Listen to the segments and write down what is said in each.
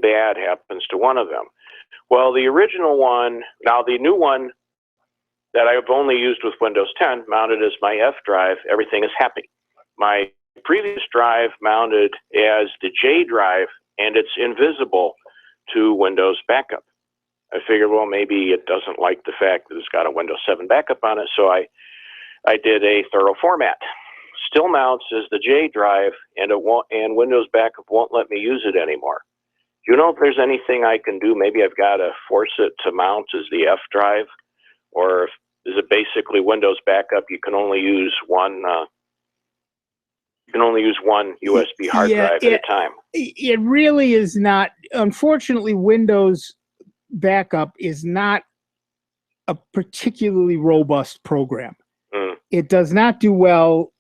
bad happens to one of them. Well, the original one, now the new one that I've only used with Windows 10, mounted as my F drive, everything is happy. My previous drive mounted as the J drive, and it's invisible to Windows backup. I figured, well, maybe it doesn't like the fact that it's got a Windows 7 backup on it, so I did a thorough format. Still mounts as the J drive, and Windows backup won't let me use it anymore. Do you know if there's anything I can do? Maybe I've got to force it to mount as the F drive, or is it basically Windows backup? You can only use one. You can only use one USB hard drive at a time. It really is not. Unfortunately, Windows backup is not a particularly robust program. It does not do well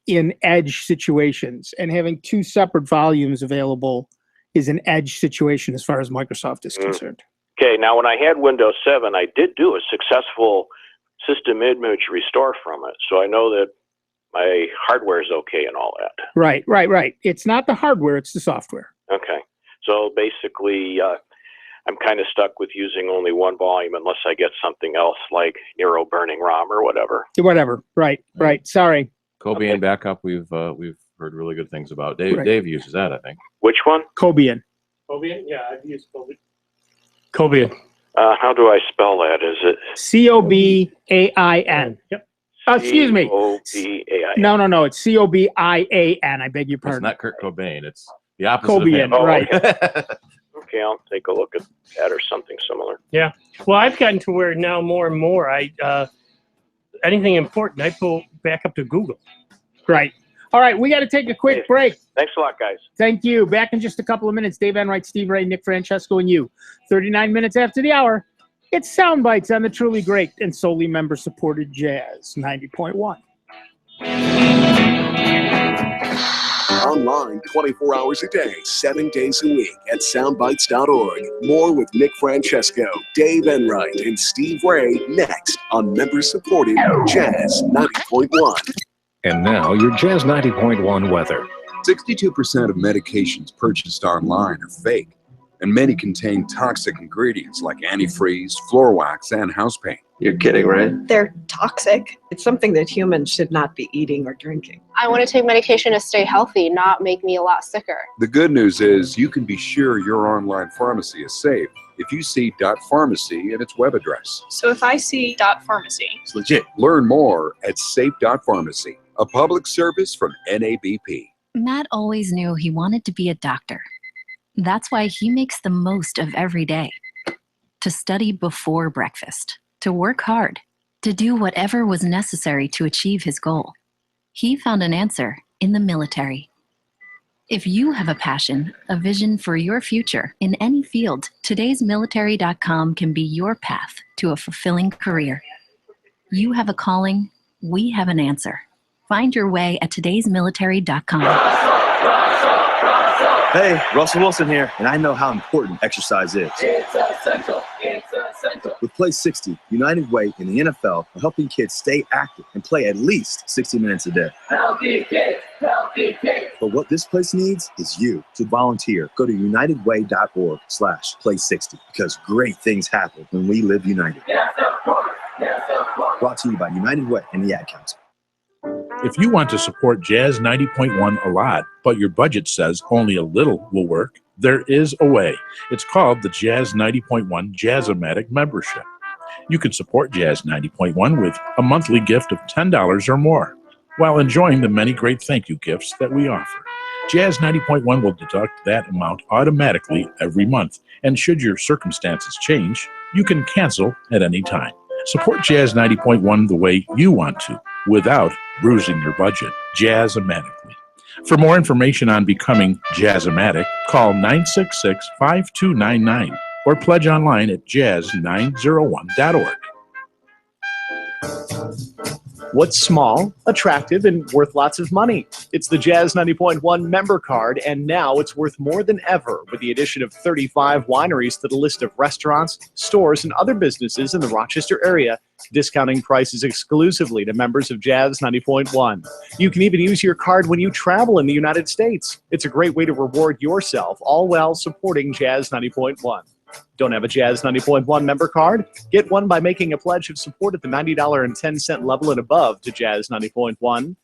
in edge situations, and having two separate volumes available is an edge situation as far as Microsoft is concerned. Okay, now when I had Windows 7, I did do a successful system image restore from it, so I know that my hardware is okay and all that. Right. It's not the hardware, it's the software. Okay, so basically I'm kind of stuck with using only one volume unless I get something else like Nero burning ROM or whatever. Right. Sorry. Cobian backup, we've heard really good things about. Dave uses that, I think. Which one? Cobian. Cobian? Yeah, I've used Cobian. Cobian. How do I spell that? Is it Cobain? Yep. Excuse me. Cobain. No. It's Cobian. I beg your pardon. It's not Kurt Cobain. It's the opposite Cobian, of him. right. Okay, I'll take a look at that or something similar. Yeah. Well, I've gotten to where now more and more anything important, I pull back up to Google. Right. All right, we got to take a quick break. Thanks a lot, guys. Thank you. Back in just a couple of minutes. Dave Enright, Steve Ray, Nick Francesco, and you. 39 minutes after the hour, it's Sound Bites on the truly great and solely member-supported Jazz 90.1. Online 24 hours a day, 7 days a week at soundbites.org. More with Nick Francesco, Dave Enright, and Steve Ray next on member-supported Jazz 90.1. And now your Jazz 90.1 weather. 62% of medications purchased online are fake, and many contain toxic ingredients like antifreeze, floor wax, and house paint. You're kidding, right? They're toxic. It's something that humans should not be eating or drinking. I want to take medication to stay healthy, not make me a lot sicker. The good news is you can be sure your online pharmacy is safe if you see .pharmacy and its web address. So if I see .pharmacy, it's legit. Learn more at safe.pharmacy, a public service from NABP. Matt always knew he wanted to be a doctor. That's why he makes the most of every day. To study before breakfast, to work hard, to do whatever was necessary to achieve his goal. He found an answer in the military. If you have a passion, a vision for your future in any field, todaysmilitary.com can be your path to a fulfilling career. You have a calling, we have an answer. Find your way at todaysmilitary.com. Hey, Russell Wilson here, and I know how important exercise is. It's essential. It's essential. With Play 60, United Way and the NFL are helping kids stay active and play at least 60 minutes a day. Healthy kids, healthy kids. But what this place needs is you to volunteer. Go to unitedway.org/play60 because great things happen when we live united. Yes, of course. Yes, of course. Brought to you by United Way and the Ad Council. If you want to support Jazz 90.1 a lot, but your budget says only a little will work, there is a way. It's called the Jazz 90.1 Jazz-O-Matic membership. You can support Jazz 90.1 with a monthly gift of $10 or more, while enjoying the many great thank you gifts that we offer. Jazz 90.1 will deduct that amount automatically every month, and should your circumstances change, you can cancel at any time. Support Jazz 90.1 the way you want to, without bruising your budget. Jazz-O-Matically. For more information on becoming Jazz-O-Matic, call 966-5299 or pledge online at jazz901.org. What's small, attractive, and worth lots of money? It's the Jazz 90.1 member card, and now it's worth more than ever with the addition of 35 wineries to the list of restaurants, stores, and other businesses in the Rochester area discounting prices exclusively to members of Jazz 90.1. You can even use your card when you travel in the United States. It's a great way to reward yourself, all while supporting Jazz 90.1. Don't have a Jazz 90.1 member card? Get one by making a pledge of support at the $90.10 level and above to Jazz 90.1.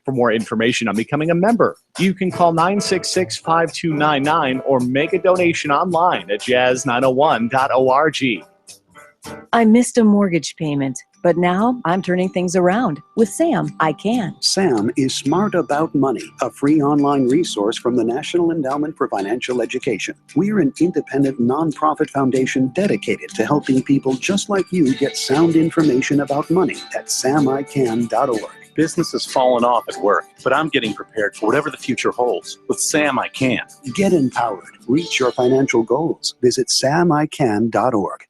For more information on becoming a member, you can call 966-5299 or make a donation online at jazz901.org. I missed a mortgage payment, but now I'm turning things around. With Sam, I can. Sam is Smart About Money, a free online resource from the National Endowment for Financial Education. We're an independent nonprofit foundation dedicated to helping people just like you get sound information about money at samican.org. Business has fallen off at work, but I'm getting prepared for whatever the future holds. With Sam, I can. Get empowered. Reach your financial goals. Visit samican.org.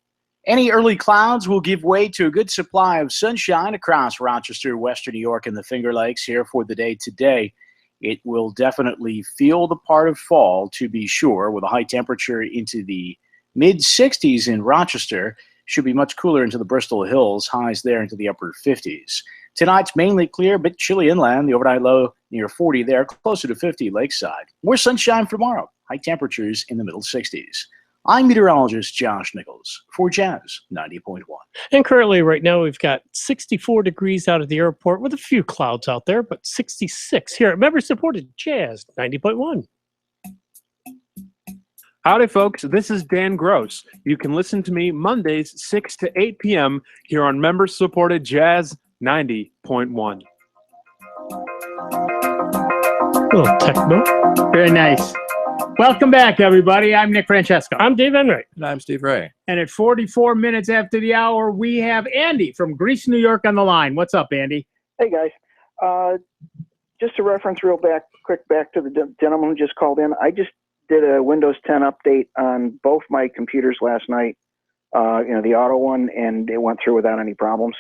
Any early clouds will give way to a good supply of sunshine across Rochester, Western New York, and the Finger Lakes here for the day today. It will definitely feel the part of fall, to be sure, with a high temperature into the mid-60s in Rochester. Should be much cooler into the Bristol Hills, highs there into the upper 50s. Tonight's mainly clear, a bit chilly inland. The overnight low near 40 there, closer to 50 lakeside. More sunshine for tomorrow. High temperatures in the middle 60s. I'm meteorologist Josh Nichols for Jazz 90.1. And currently right now we've got 64 degrees out of the airport with a few clouds out there, but 66 here at member-supported Jazz 90.1. Howdy, folks. This is Dan Gross. You can listen to me Mondays 6 to 8 p.m. here on member-supported Jazz 90.1. Little techno. Very nice. Welcome back, everybody. I'm Nick Francesco. I'm Dave Enright. And I'm Steve Ray. And at 44 minutes after the hour, we have Andy from Greece, New York on the line. What's up, Andy? Hey, guys. Just to reference quick back to the gentleman who just called in. I just did a Windows 10 update on both my computers last night, the auto one, and it went through without any problems.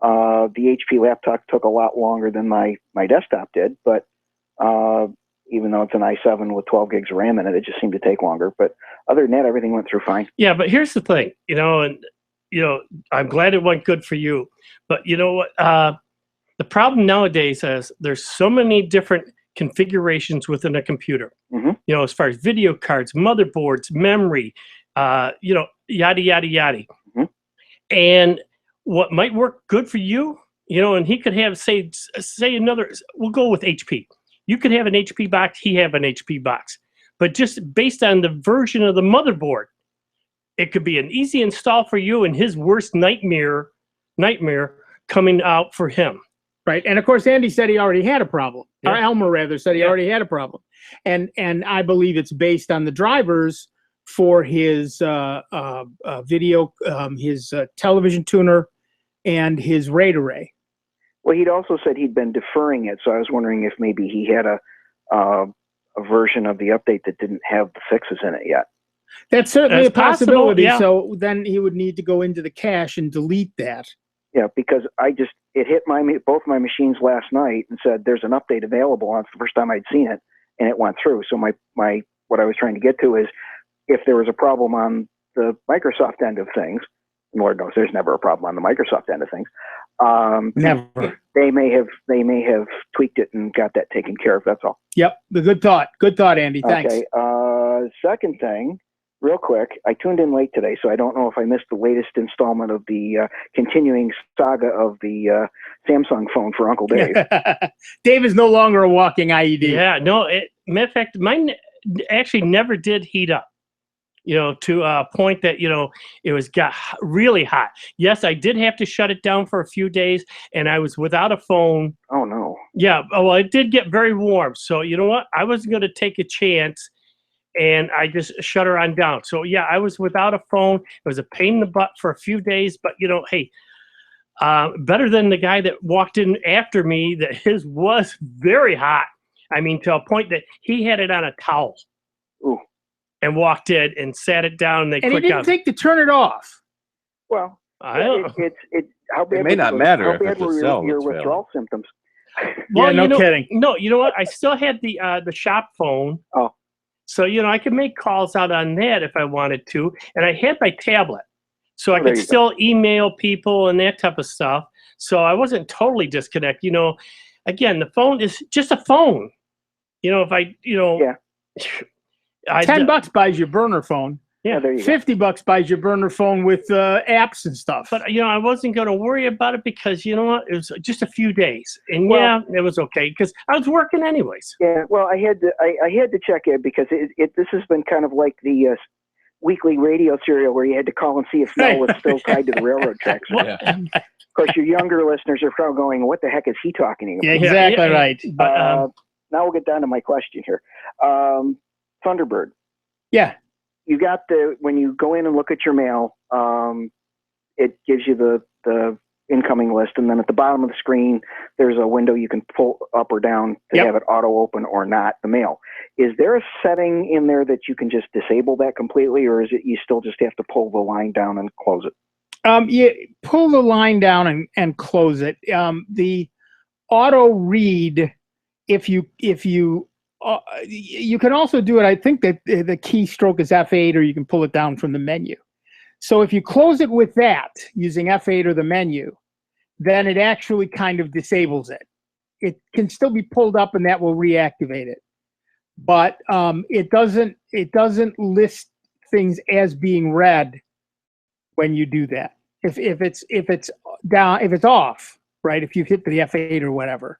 The HP laptop took a lot longer than my desktop did, but even though it's an i7 with 12 gigs of RAM in it, it just seemed to take longer. But other than that, everything went through fine. Yeah, but here's the thing, I'm glad it went good for you. But you know what? The problem nowadays is there's so many different configurations within a computer. Mm-hmm. As far as video cards, motherboards, memory, yada, yada, yada. Mm-hmm. And what might work good for you, and he could have, say another, we'll go with HP. You could have an HP box, he have an HP box. But just based on the version of the motherboard, it could be an easy install for you and his worst nightmare coming out for him. Right. And of course, Andy said he already had a problem. Yeah. Or Elmer, rather, said he already had a problem. And I believe it's based on the drivers for his video, his television tuner, and his RAID array. Well, he'd also said he'd been deferring it, so I was wondering if maybe he had a version of the update that didn't have the fixes in it yet. That's certainly a possibility. Yeah. So then he would need to go into the cache and delete that. Yeah, because it hit both my machines last night and said there's an update available. That's the first time I'd seen it, and it went through. So what I was trying to get to is if there was a problem on the Microsoft end of things, and Lord knows there's never a problem on the Microsoft end of things. Never. They may have tweaked it and got that taken care of. That's all. Yep. The good thought. Good thought, Andy. Thanks. Okay. Second thing, real quick, I tuned in late today, so I don't know if I missed the latest installment of the continuing saga of the Samsung phone for Uncle Dave. Dave is no longer a walking IED. Yeah. No. Matter of fact, mine actually never did heat up. To a point that, it got really hot. Yes, I did have to shut it down for a few days, and I was without a phone. Oh, no. Yeah, well, it did get very warm. So, you know what? I wasn't going to take a chance, and I just shut her on down. So, yeah, I was without a phone. It was a pain in the butt for a few days, but, hey, better than the guy that walked in after me that his was very hot. I mean, to a point that he had it on a towel. Ooh. And walked in and sat it down. And he didn't think to turn it off. Well, I don't know. How bad It may not matter if it's a cell your that's withdrawal symptoms? Well, yeah, no kidding. No, you know what? I still had the shop phone. Oh. So, I could make calls out on that if I wanted to. And I had my tablet. So I there could you still email people and that type of stuff. So I wasn't totally disconnected. You know, again, the phone is just a phone. You know, if I, you know, yeah. $10 buys your burner phone. Yeah, there you go. $50 buys your burner phone with apps and stuff. But you know, I wasn't going to worry about it because you know what? It was just a few days, and Well- yeah, it was okay because I was working anyways. Yeah, well, I had to check it because this has been kind of like the weekly radio serial where you had to call and see if Mel was still tied to the railroad tracks. Of course, your younger listeners are probably going, "What the heck is he talking about?" Yeah, exactly right. But now we'll get down to my question here. Thunderbird. Yeah. You got when you go in and look at your mail, it gives you the incoming list, and then at the bottom of the screen, there's a window you can pull up or down to have it auto open or not the mail. Is there a setting in there that you can just disable that completely, or is it you still just have to pull the line down and close it? You pull the line down and close it. The auto read, if you can also do it. I think that the keystroke is F8, or you can pull it down from the menu. So if you close it with that using F8 or the menu, then it actually kind of disables it. It can still be pulled up, and that will reactivate it. But it doesn't list things as being read when you do that. If it's down, if it's off, right? If you hit the F8 or whatever,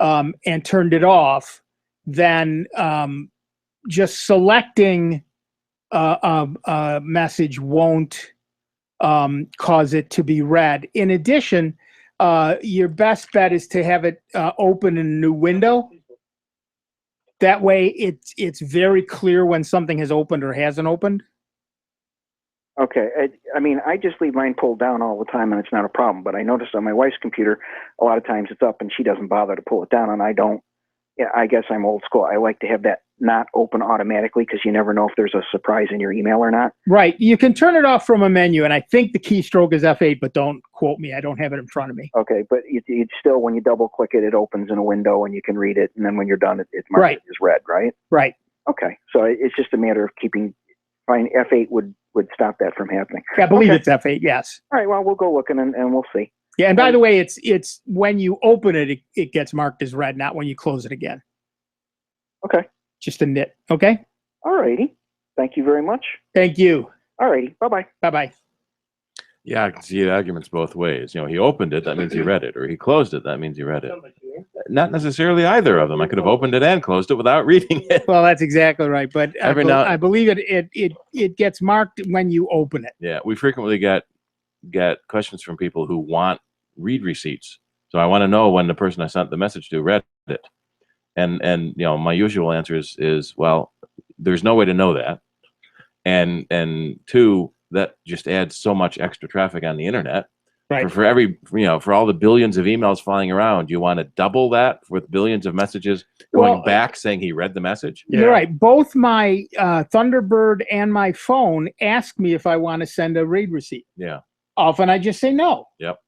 and turned it off, then just selecting a message won't cause it to be read. In addition, your best bet is to have it open in a new window. That way, it's very clear when something has opened or hasn't opened. Okay. I mean, I just leave mine pulled down all the time, and it's not a problem. But I notice on my wife's computer, a lot of times it's up, and she doesn't bother to pull it down, and I don't. Yeah, I guess I'm old school. I like to have that not open automatically because you never know if there's a surprise in your email or not. Right. You can turn it off from a menu, and I think the keystroke is F8, but don't quote me. I don't have it in front of me. Okay, but it's still, when you double click it, it opens in a window, and you can read it, and then when you're done, it's marked as read, right? Right. Okay, so it's just a matter of keeping. Fine, F8 would stop that from happening. Yeah, I believe it's F8. Yes. All right. Well, we'll go looking and we'll see. Yeah, and by the way, it's when you open it, it gets marked as read, not when you close it again. Okay. Just a nit. Okay. All righty. Thank you very much. Thank you. All righty. Bye-bye. Bye-bye. Yeah, I can see the arguments both ways. You know, he opened it, that means he read it, or he closed it, that means he read it. Not necessarily either of them. I could have opened it and closed it without reading it. Well, that's exactly right. But I believe it gets marked when you open it. Yeah, we frequently get questions from people who want read receipts. So I want to know when the person I sent the message to read it. And you know, my usual answer is well, there's no way to know that. And two, that just adds so much extra traffic on the internet. Right. For every, you know, for all the billions of emails flying around, you want to double that with billions of messages going back saying he read the message? You're right. Both my Thunderbird and my phone ask me if I want to send a read receipt. Yeah. Often I just say no. Yep.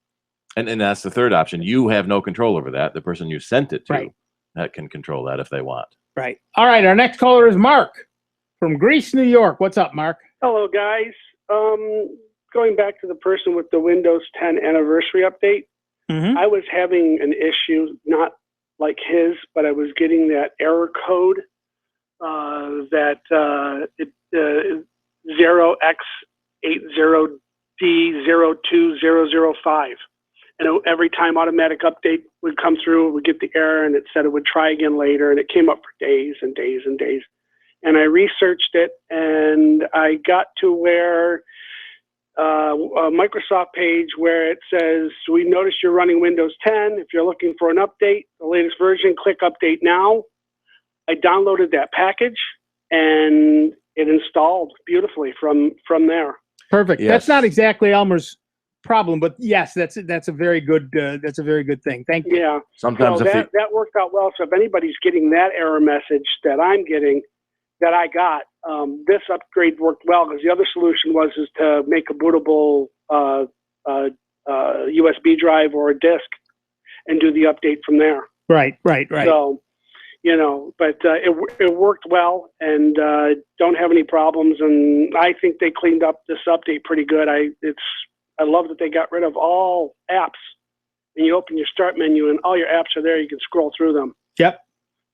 And that's the third option. You have no control over that. The person you sent it to that can control that if they want. Right. All right. Our next caller is Mark from Greece, New York. What's up, Mark? Hello, guys. Going back to the person with the Windows 10 anniversary update, I was having an issue, not like his, but I was getting that error code that 0x80D02005. And every time automatic update would come through, it would get the error, and it said it would try again later, and it came up for days and days and days. And I researched it, and I got to where a Microsoft page where it says, we noticed you're running Windows 10. If you're looking for an update, the latest version, click Update Now. I downloaded that package, and it installed beautifully from there. Perfect. Yes. That's not exactly Elmer's problem, but yes, that's a very good thing. Thank you. Yeah. Sometimes so that worked out well. So if anybody's getting that error message that I'm getting, that I got, this upgrade worked well, because the other solution was to make a bootable USB drive or a disk and do the update from there. Right. So, you know, but it worked well, and don't have any problems. And I think they cleaned up this update pretty good. I love that they got rid of all apps, and you open your start menu, and all your apps are there. You can scroll through them. Yep.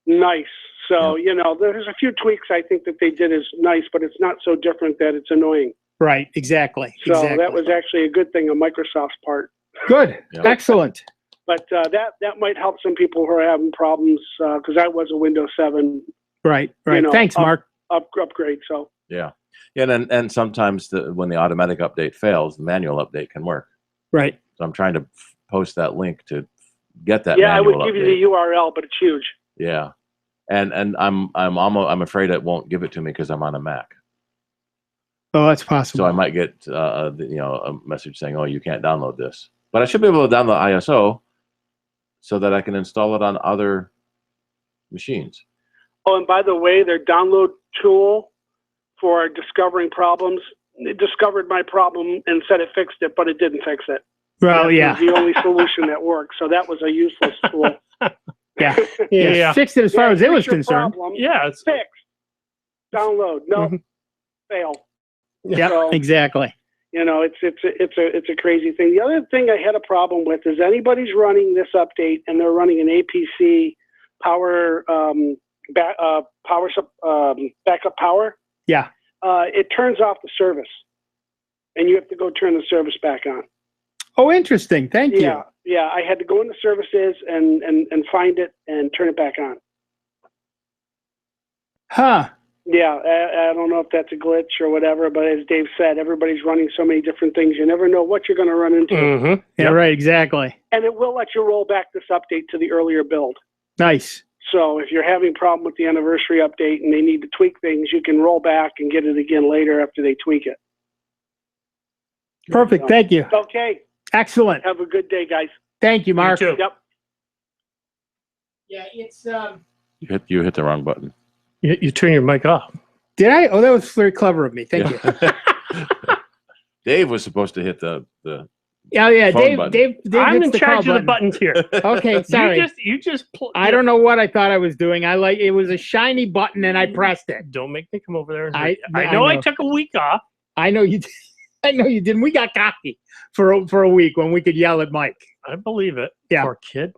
Nice. So you know, there's a few tweaks I think that they did is nice, but it's not so different that it's annoying. Right. Exactly. So that was actually a good thing on Microsoft's part. Good. Excellent. But that might help some people who are having problems because I was a Windows 7. Right. Right. You know, Thanks, Mark. Upgrade. So. Yeah. And sometimes when the automatic update fails, the manual update can work. Right. So I'm trying to post that link to get that. Yeah, I manual would give update. you the URL, but it's huge. Yeah, and I'm afraid it won't give it to me because I'm on a Mac. Oh, that's possible. So I might get a message saying, "Oh, you can't download this," but I should be able to download ISO so that I can install it on other machines. Oh, and by the way, their download tool for discovering problems, it discovered my problem and said it fixed it, but it didn't fix it. Well, that yeah. was the only solution that worked. So that was a useless tool. Yeah. Fixed it as far as it was concerned. Yeah, it's fixed. Download. No, fail. Yeah, So, exactly. You know, it's a crazy thing. The other thing I had a problem with is anybody's running this update and they're running an APC power backup power. Yeah. It turns off the service, and you have to go turn the service back on. Oh, interesting. Thank you. Yeah. I had to go into services and find it and turn it back on. Huh. Yeah, I don't know if that's a glitch or whatever, but as Dave said, everybody's running so many different things. You never know what you're going to run into. Mm-hmm. Yeah, right. Exactly. And it will let you roll back this update to the earlier build. Nice. So if you're having a problem with the anniversary update and they need to tweak things, you can roll back and get it again later after they tweak it. Perfect. Thank you. Okay. Excellent. Have a good day, guys. Thank you, Mark. Yep. Yeah, it's You hit the wrong button. You turn your mic off. Did I? Oh, that was very clever of me. Thank you. Dave was supposed to hit the Yeah. phone button. Dave I'm hits in the charge call of the button. buttons here. Okay, sorry. You just. I don't know what I thought I was doing. It was a shiny button and I pressed it. Don't make me come over there. And I know I took a week off. I know you did. I know you didn't. We got cocky for a week when we could yell at Mike. I believe it. Yeah. Poor kid.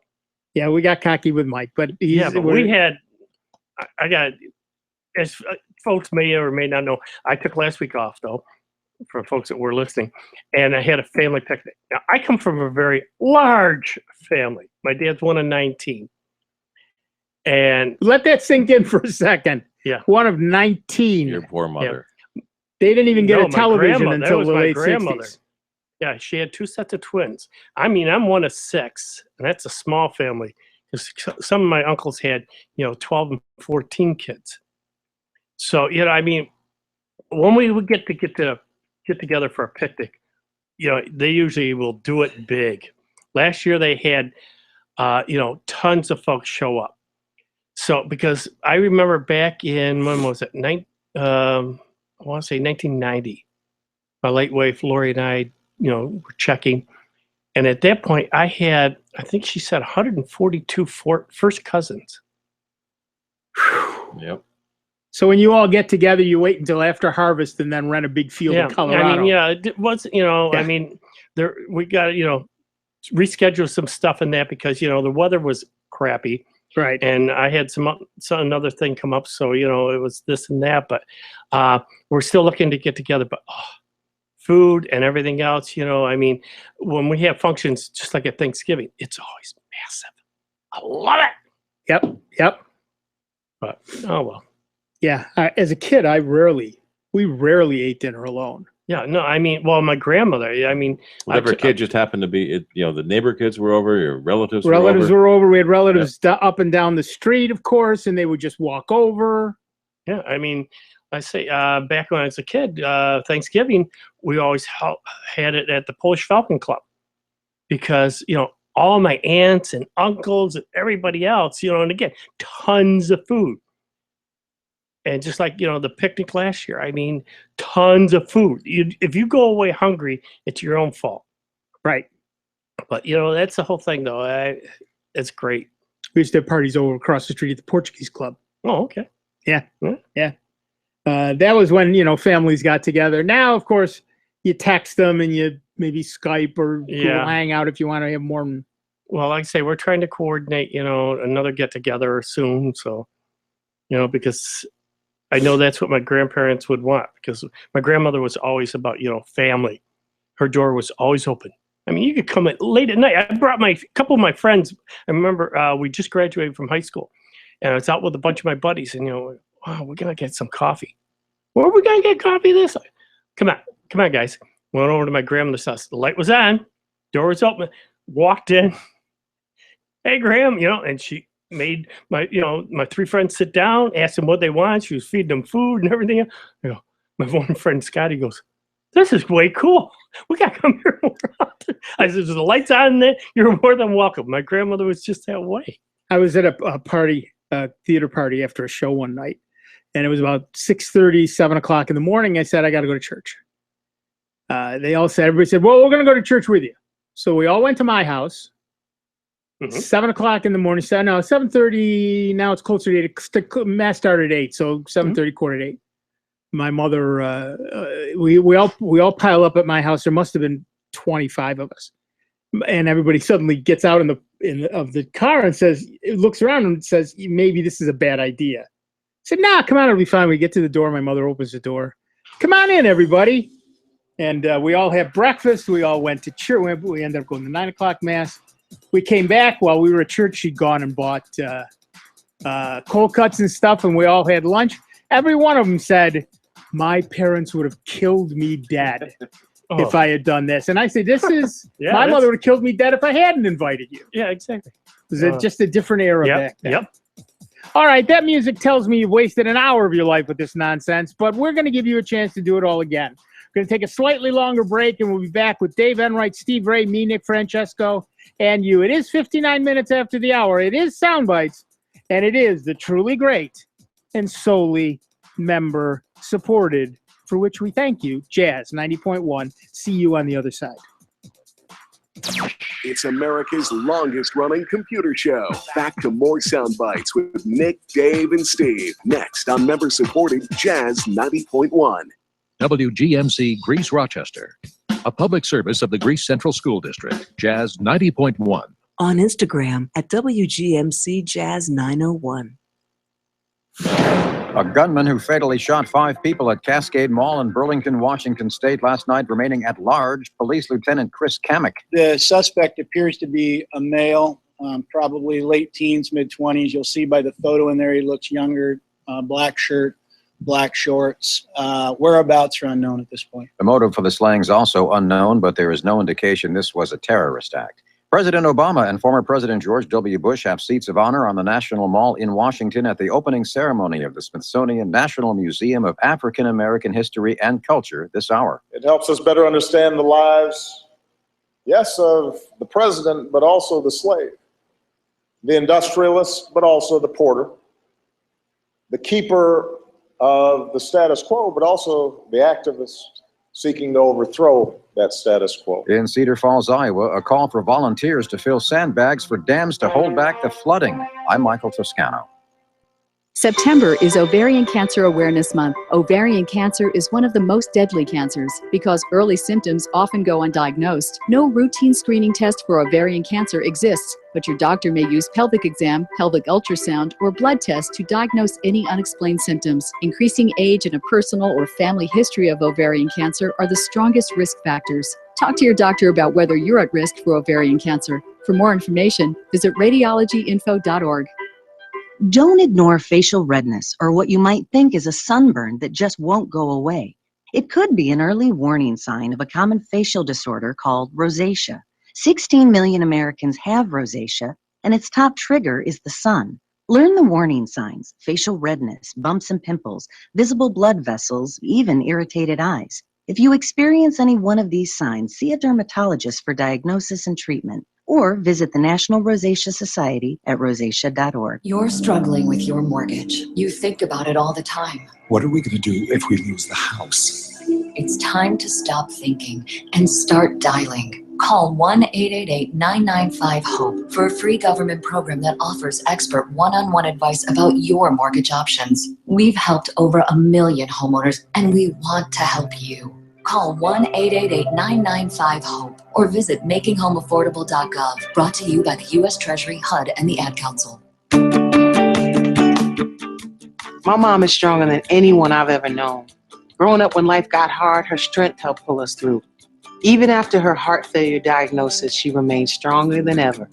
Yeah, we got cocky with Mike, but we had. I got, as folks may or may not know, I took last week off though, for folks that were listening, and I had a family picnic. Now I come from a very large family. My dad's one of 19, and let that sink in for a second. Yeah, one of 19. Your poor mother. Yeah. They didn't even get a my television grandmother. until That was the my late grandmother. 60s. Yeah, she had 2 sets of twins. I mean, I'm one of 6, and that's a small family. Some of my uncles had, 12 and 14 kids. So, I mean, when we would get together for a picnic, they usually will do it big. Last year they had, tons of folks show up. So, because I remember back in, when was it? I want to say 1990. My late wife, Lori, and I, were checking. And at that point, I think she said 142 first cousins. Yep. So when you all get together, you wait until after harvest and then rent a big field in Colorado. I mean, it was, I mean, we got, reschedule some stuff in that because, the weather was crappy. Right. And I had another thing come up. So, it was this and that, but we're still looking to get together. But food and everything else, I mean, when we have functions, just like at Thanksgiving, it's always massive. I love it. Yep. But, oh, well. Yeah. As a kid, we rarely ate dinner alone. Yeah, no, I mean, well, my grandmother, I mean. Whatever kid just happened to be, the neighbor kids were over, your relatives were over. We had relatives up and down the street, of course, and they would just walk over. Yeah, I mean, I say back when I was a kid, Thanksgiving, we always had it at the Polish Falcon Club because, all my aunts and uncles and everybody else, and again, tons of food. And just like, the picnic last year, I mean, tons of food. If you go away hungry, it's your own fault. Right. But, that's the whole thing, though. It's great. We used to have parties over across the street at the Portuguese Club. Oh, okay. Yeah. That was when, families got together. Now, of course, you text them and you maybe Skype or Google Hangout if you want to have more. Well, like I say, we're trying to coordinate, another get together soon. So, because I know that's what my grandparents would want, because my grandmother was always about, family. Her door was always open. I mean, you could come in late at night. I brought a couple of my friends. I remember we just graduated from high school, and I was out with a bunch of my buddies, and wow, we're gonna get some coffee. Where are we gonna get coffee this? Come on, guys. Went over to my grandmother's house. The light was on, door was open. Walked in. Hey, Graham, and she made my 3 friends sit down, asked them what they want. She was feeding them food and everything. My one friend Scotty goes, "This is way cool. We got to come here more often." I said, "The light's on there. You're more than welcome." My grandmother was just that way. I was at a party, a theater party after a show one night, and it was about 6:30, 7 o'clock in the morning. I said, "I got to go to church." Everybody said, "Well, we're going to go to church with you." So we all went to my house. 7 o'clock in the morning. 7:30. Now it's closer to 8. Mass started at 8, so 7:30, quarter to 8. My mother, we all pile up at my house. There must have been 25 of us, and everybody suddenly gets out of the car and looks around and says, "Maybe this is a bad idea." I said, "Nah, come on, it'll be fine." We get to the door. My mother opens the door. "Come on in, everybody," and we all had breakfast. We all went to church. We ended up going to 9 o'clock mass. We came back while we were at church. She'd gone and bought cold cuts and stuff, and we all had lunch. Every one of them said, "My parents would have killed me dead if I had done this." And I say, my mother would have killed me dead if I hadn't invited you. Yeah, exactly. It was just a different era back then. Yep. All right, that music tells me you've wasted an hour of your life with this nonsense, but we're going to give you a chance to do it all again. We're going to take a slightly longer break, and we'll be back with Dave Enright, Steve Ray, me, Nick Francesco, and you. It is 59 minutes after the hour. It is Sound Bites, and it is the truly great and solely member supported, for which we thank you, Jazz 90.1. See you on the other side. It's America's longest running computer show. Back to more Sound Bites with Nick, Dave, and Steve. Next on member supported Jazz 90.1. WGMC Greece Rochester, a public service of the Greece Central School District, Jazz 90.1. On Instagram at WGMC Jazz 901. A gunman who fatally shot 5 people at Cascade Mall in Burlington, Washington State last night remaining at large. Police Lieutenant Chris Kamek. The suspect appears to be a male, probably late teens, mid-20s. You'll see by the photo in there he looks younger, black shirt, black shorts. Whereabouts are unknown at this point. The motive for the slaying is also unknown, but there is no indication this was a terrorist act. President Obama and former President George W. Bush have seats of honor on the National Mall in Washington at the opening ceremony of the Smithsonian National Museum of African American History and Culture this hour. It helps us better understand the lives, yes, of the president, but also the slave, the industrialist, but also the porter, the keeper of the status quo, but also the activist seeking to overthrow that status quo. In Cedar Falls, Iowa, a call for volunteers to fill sandbags for dams to hold back the flooding. I'm Michael Toscano. September is Ovarian Cancer Awareness Month. Ovarian cancer is one of the most deadly cancers because early symptoms often go undiagnosed. No routine screening test for ovarian cancer exists, but your doctor may use pelvic exam, pelvic ultrasound, or blood tests to diagnose any unexplained symptoms. Increasing age and a personal or family history of ovarian cancer are the strongest risk factors. Talk to your doctor about whether you're at risk for ovarian cancer. For more information, visit radiologyinfo.org. Don't ignore facial redness or what you might think is a sunburn that just won't go away. It could be an early warning sign of a common facial disorder called rosacea. 16 million Americans have rosacea, and its top trigger is the sun. Learn the warning signs: facial redness, bumps and pimples, visible blood vessels, even irritated eyes. If you experience any one of these signs, see a dermatologist for diagnosis and treatment, or visit the National Rosacea Society at rosacea.org. You're struggling with your mortgage. You think about it all the time. What are we going to do if we lose the house? It's time to stop thinking and start dialing. Call 1-888-995-HOPE for a free government program that offers expert one-on-one advice about your mortgage options. We've helped over 1 million homeowners, and we want to help you. Call 1-888-995-HOPE or visit makinghomeaffordable.gov. Brought to you by the U.S. Treasury, HUD, and the Ad Council. My mom is stronger than anyone I've ever known. Growing up when life got hard, her strength helped pull us through. Even after her heart failure diagnosis, she remained stronger than ever.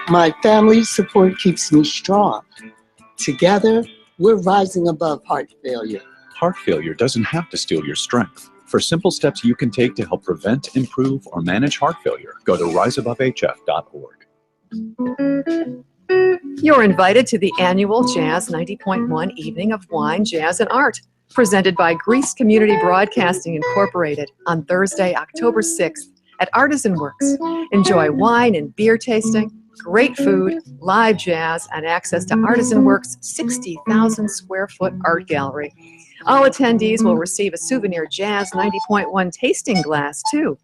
My family's support keeps me strong. Together, we're rising above heart failure. Heart failure doesn't have to steal your strength. For simple steps you can take to help prevent, improve, or manage heart failure, go to riseabovehf.org. You're invited to the annual Jazz 90.1 Evening of Wine, Jazz, and Art, presented by Greece Community Broadcasting Incorporated on Thursday, October 6th at Artisan Works. Enjoy wine and beer tasting, great food, live jazz, and access to Artisan Works' 60,000 square foot art gallery. All attendees will receive a souvenir Jazz 90.1 tasting glass, too.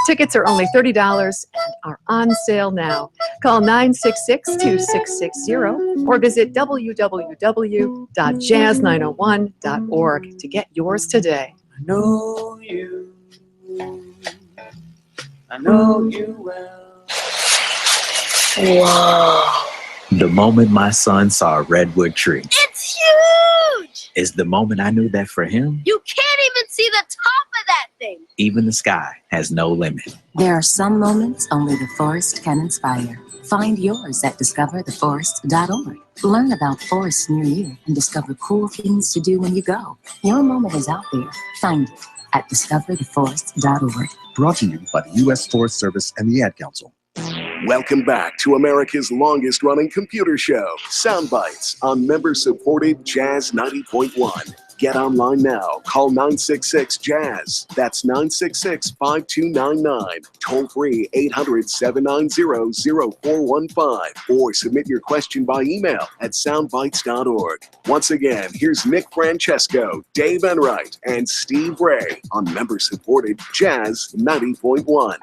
Tickets are only $30 and are on sale now. Call 966-2660 or visit www.jazz901.org to get yours today. I know you well. Whoa. The moment my son saw a redwood tree It's huge! is the moment I knew that for him, You can't even see the top of that thing. even the sky has no limit. There are some moments only the forest can inspire. Find yours at discovertheforest.org. Learn about forests near you and discover cool things to do when you go. Your moment is out there. Find it at discovertheforest.org. Brought to you by the U.S. Forest Service and the Ad Council. Welcome back to America's longest-running computer show, Sound Bytes, on member-supported Jazz 90.1. Get online now. Call 966-JAZZ. That's 966-5299. Toll-free 800-790-0415. Or submit your question by email at soundbytes.org. Once again, here's Nick Francesco, Dave Enright, and Steve Ray on member-supported Jazz 90.1.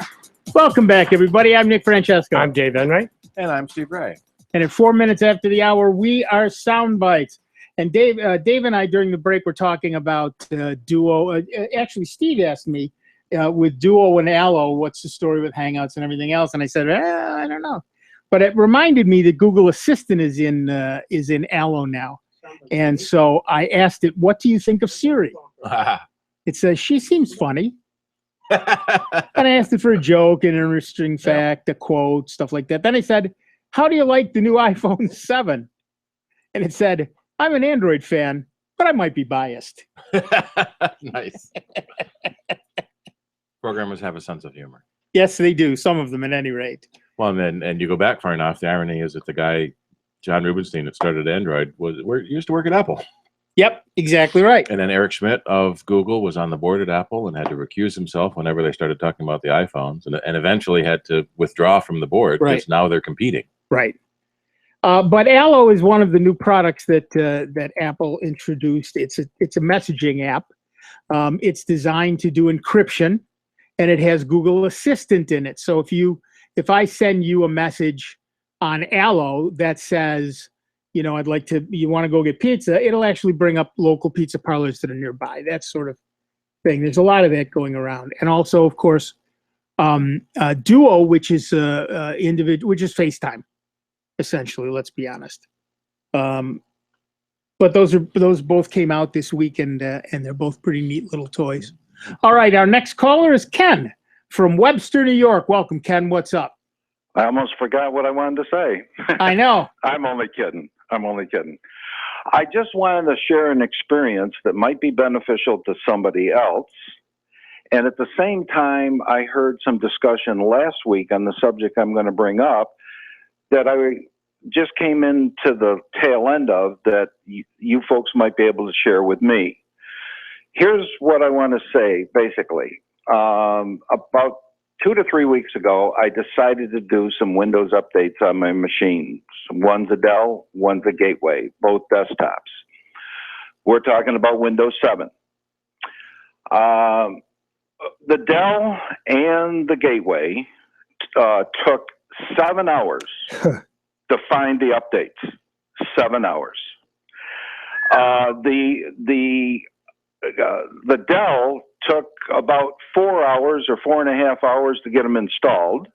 Welcome back, everybody. I'm Nick Francesco. I'm Dave Enright. And I'm Steve Ray. And at 4 minutes after the hour, we are Sound Bytes. And Dave and I, during the break, were talking about Duo. Actually, Steve asked me with Duo and Allo, what's the story with Hangouts and everything else? And I said, I don't know. But it reminded me that Google Assistant is in Allo now. And so I asked it, what do you think of Siri? It says, she seems funny. And I asked it for a joke, an interesting fact, a quote, stuff like that. Then I said, how do you like the new iPhone 7? And it said, I'm an Android fan, but I might be biased. Nice. Programmers have a sense of humor. Yes, they do. Some of them, at any rate. Well, and you go back far enough, the irony is that the guy, John Rubinstein, that started Android, used to work at Apple. Yep, exactly right. And then Eric Schmidt of Google was on the board at Apple and had to recuse himself whenever they started talking about the iPhones, and eventually had to withdraw from the board because now they're competing. Right. But Allo is one of the new products that Apple introduced. It's a messaging app. It's designed to do encryption, and it has Google Assistant in it. So if I send you a message on Allo that says, you want to go get pizza, it'll actually bring up local pizza parlors that are nearby. That sort of thing. There's a lot of that going around. And also, of course, Duo, which is which is FaceTime, essentially, let's be honest. But those both came out this week, and they're both pretty neat little toys. All right, our next caller is Ken from Webster, New York. Welcome, Ken. What's up? I almost forgot what I wanted to say. I know. I'm only kidding. I just wanted to share an experience that might be beneficial to somebody else. And at the same time, I heard some discussion last week on the subject I'm going to bring up that I just came into the tail end of that you folks might be able to share with me. Here's what I want to say, basically. About 2 to 3 weeks ago, I decided to do some Windows updates on my machine. One's a Dell, one's a Gateway, both desktops. We're talking about Windows 7. the Dell and the Gateway took 7 hours to find the updates. 7 hours. The Dell took about 4 hours or 4.5 hours to get them installed.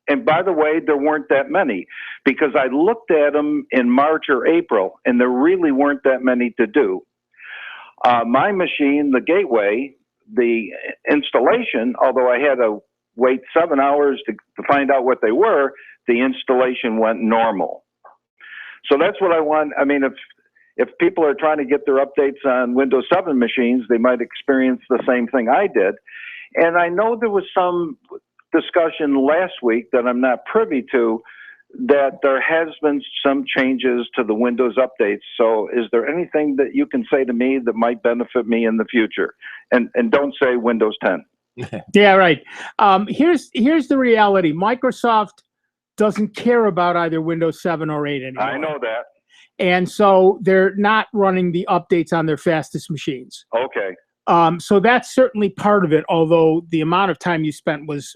And by the way, there weren't that many because I looked at them in March or April, and there really weren't that many to do. My machine, the Gateway, the installation, although I had to wait 7 hours to find out what they were, the installation went normal. So that's what I want. I mean, if people are trying to get their updates on Windows 7 machines, they might experience the same thing I did. And I know there was some discussion last week that I'm not privy to, that there has been some changes to the Windows updates. So is there anything that you can say to me that might benefit me in the future? And don't say Windows 10. Yeah, right. Here's the reality. Microsoft doesn't care about either Windows 7 or 8 anymore. I know that. And so they're not running the updates on their fastest machines. Okay. So that's certainly part of it, although the amount of time you spent was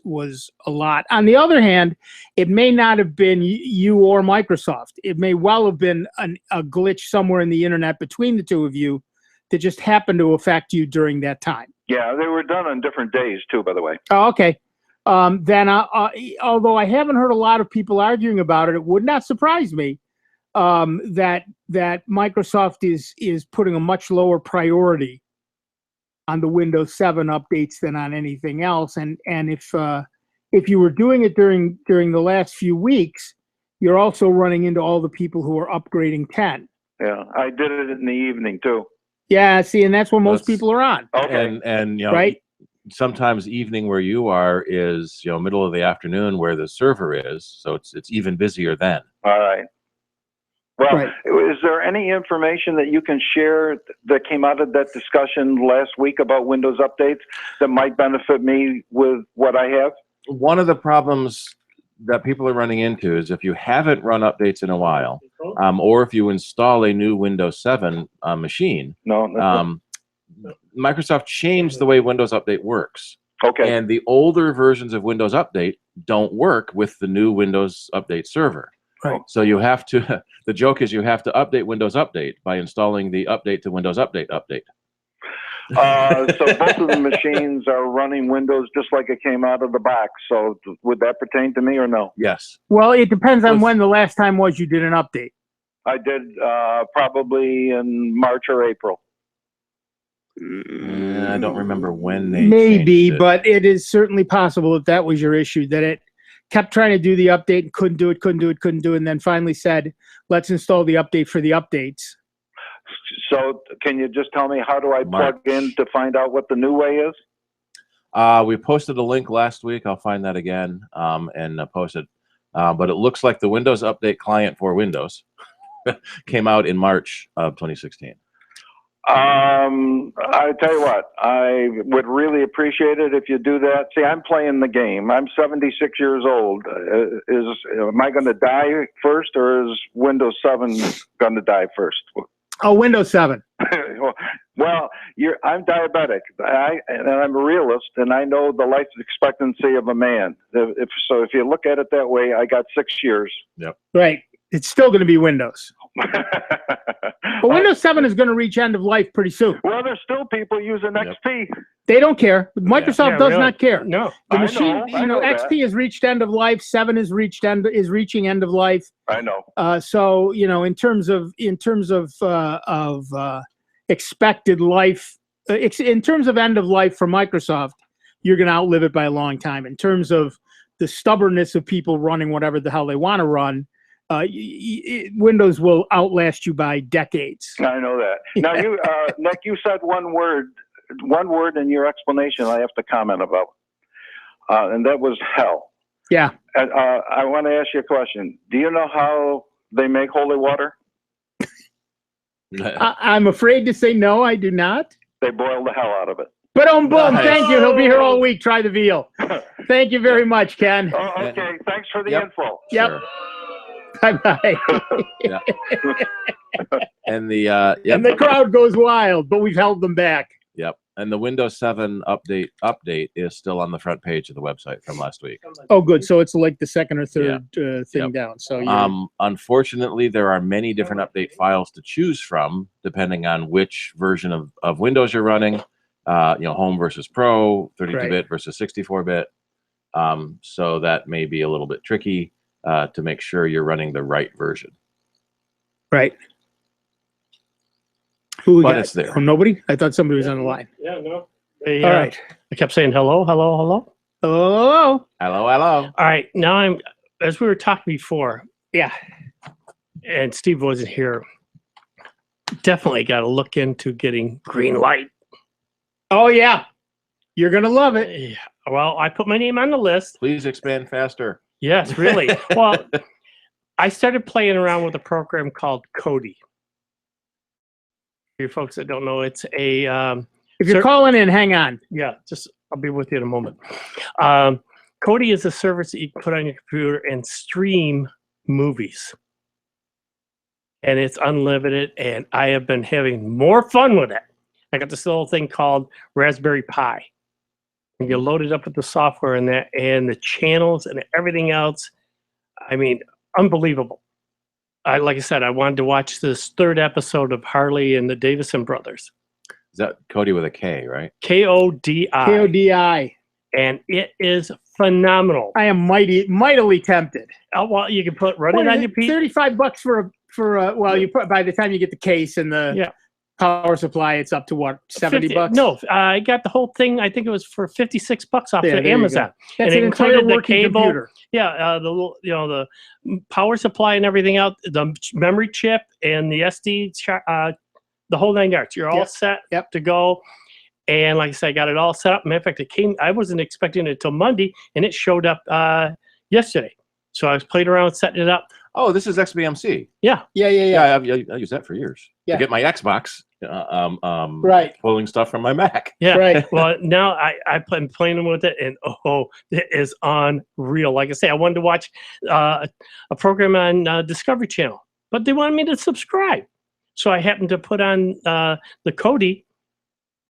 a lot. On the other hand, it may not have been you or Microsoft. It may well have been a glitch somewhere in the internet between the two of you that just happened to affect you during that time. Yeah, they were done on different days too, by the way. Oh, okay. Then, although I haven't heard a lot of people arguing about it, it would not surprise me that Microsoft is putting a much lower priority on the Windows 7 updates than on anything else. And if you were doing it during the last few weeks, you're also running into all the people who are upgrading 10. Yeah, I did it in the evening too. Yeah, see, and that's what most people are on. Okay. And you know, right? Sometimes evening where you are is, you know, middle of the afternoon where the server is, so it's even busier then. All right. Well, is there any information that you can share that came out of that discussion last week about Windows updates that might benefit me with what I have? One of the problems that people are running into is if you haven't run updates in a while, or if you install a new Windows 7 machine, Microsoft changed the way Windows Update works. Okay. And the older versions of Windows Update don't work with the new Windows Update server. Right. So you have to, the joke is you have to update Windows Update by installing the update to Windows Update update. So both of the machines are running Windows just like it came out of the box. So would that pertain to me or no? Yes. Well, it depends on when the last time was you did an update. I did probably in March or April. I don't remember when they Maybe, changed it. but it is certainly possible if that was your issue, that it kept trying to do the update and couldn't do it, and then finally said, let's install the update for the updates. So can you just tell me, how do I plug in to find out what the new way is? We posted a link last week. I'll find that again and post it. But it looks like the Windows Update client for Windows came out in March of 2016. I tell you what, I would really appreciate it if you do that. See, I'm playing the game. I'm 76 years old. Am I going to die first, or is Windows 7 going to die first? Oh, Windows 7. Well, I'm diabetic, and I'm a realist, and I know the life expectancy of a man. If you look at it that way, I got 6 years. Yep. Right. It's still going to be Windows. But Windows 7 is going to reach end of life pretty soon. Well, there's still people using XP. They don't care. Microsoft does not care. No, the machine. I know XP that. has reached end of life. 7 is reaching end of life. I know. So in terms of expected life, in terms of end of life for Microsoft, you're going to outlive it by a long time. In terms of the stubbornness of people running whatever the hell they want to run, Windows will outlast you by decades. I know that. Now, you, Nick, you said one word in your explanation I have to comment about, and that was hell. Yeah. And, I want to ask you a question. Do you know how they make holy water? I'm afraid to say no, I do not. They boil the hell out of it. Boom, thank you. He'll be here all week. Try the veal. Thank you very much, Ken. Oh, okay, thanks for the info. Yep. Sure. Bye-bye. Yeah. And And the crowd goes wild, but we've held them back. Yep. And the Windows 7 update is still on the front page of the website from last week. Oh, good. So it's like the second or third thing down. So unfortunately, there are many different update files to choose from depending on which version of Windows you're running. Home versus Pro, 32-bit versus 64-bit. So that may be a little bit tricky to make sure you're running the right version. Right. But it's there. Oh, nobody? I thought somebody was on the line. Yeah, no. All right. I kept saying hello, hello, hello. Hello. Hello, hello. All right. Now as we were talking before. Yeah. And Steve wasn't here. Definitely got to look into getting green light. Oh, yeah. You're going to love it. Yeah. Well, I put my name on the list. Please expand faster. Yes, really. Well, I started playing around with a program called Kodi. For you folks that don't know, it's a... if you're calling in, hang on. Yeah, I'll be with you in a moment. Kodi is a service that you can put on your computer and stream movies. And it's unlimited, and I have been having more fun with it. I got this little thing called Raspberry Pi. And you load it up with the software in that, and the channels and everything else. I mean, unbelievable. Like I said, I wanted to watch this third episode of Harley and the Davidson Brothers. Is that Kodi with a K, right? Kodi. Kodi. And it is phenomenal. I am mightily tempted. Oh, well, you can run it on your PC. $35 for you put by the time you get the case and the power supply, it's up to what, $70? No, I got the whole thing. I think it was for $56 off of Amazon. That's an entire working computer. Yeah, the power supply and everything out, the memory chip and the SD, the whole 9 yards. You're all set to go. And like I said, I got it all set up. Matter of fact, I wasn't expecting it until Monday, and it showed up yesterday. So I was playing around setting it up. Oh, this is XBMC. Yeah. Yeah, I used that for years. Yeah. To get my Xbox, right. pulling stuff from my Mac. Yeah. Right. Well, now I'm playing with it, and it is unreal. Like I say, I wanted to watch a program on Discovery Channel, but they wanted me to subscribe. So I happened to put on the Kodi,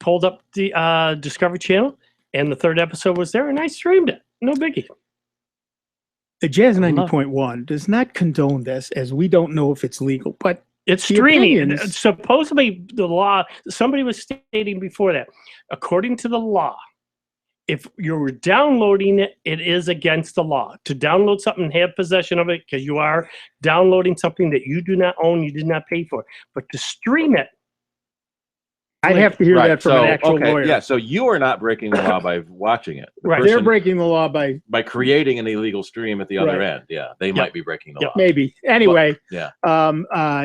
pulled up the Discovery Channel, and the third episode was there, and I streamed it. No biggie. The Jazz 90.1 does not condone this, as we don't know if it's legal, but it's streaming. Supposedly, the law, somebody was stating before that, according to the law, if you're downloading it, it is against the law. To download something and have possession of it, because you are downloading something that you do not own, you did not pay for. But to stream it, I'd have to hear that from an actual lawyer. Yeah, so you are not breaking the law by watching it. Right, they're breaking the law by creating an illegal stream at the other end. Yeah, they might be breaking the law. Maybe. Anyway, but,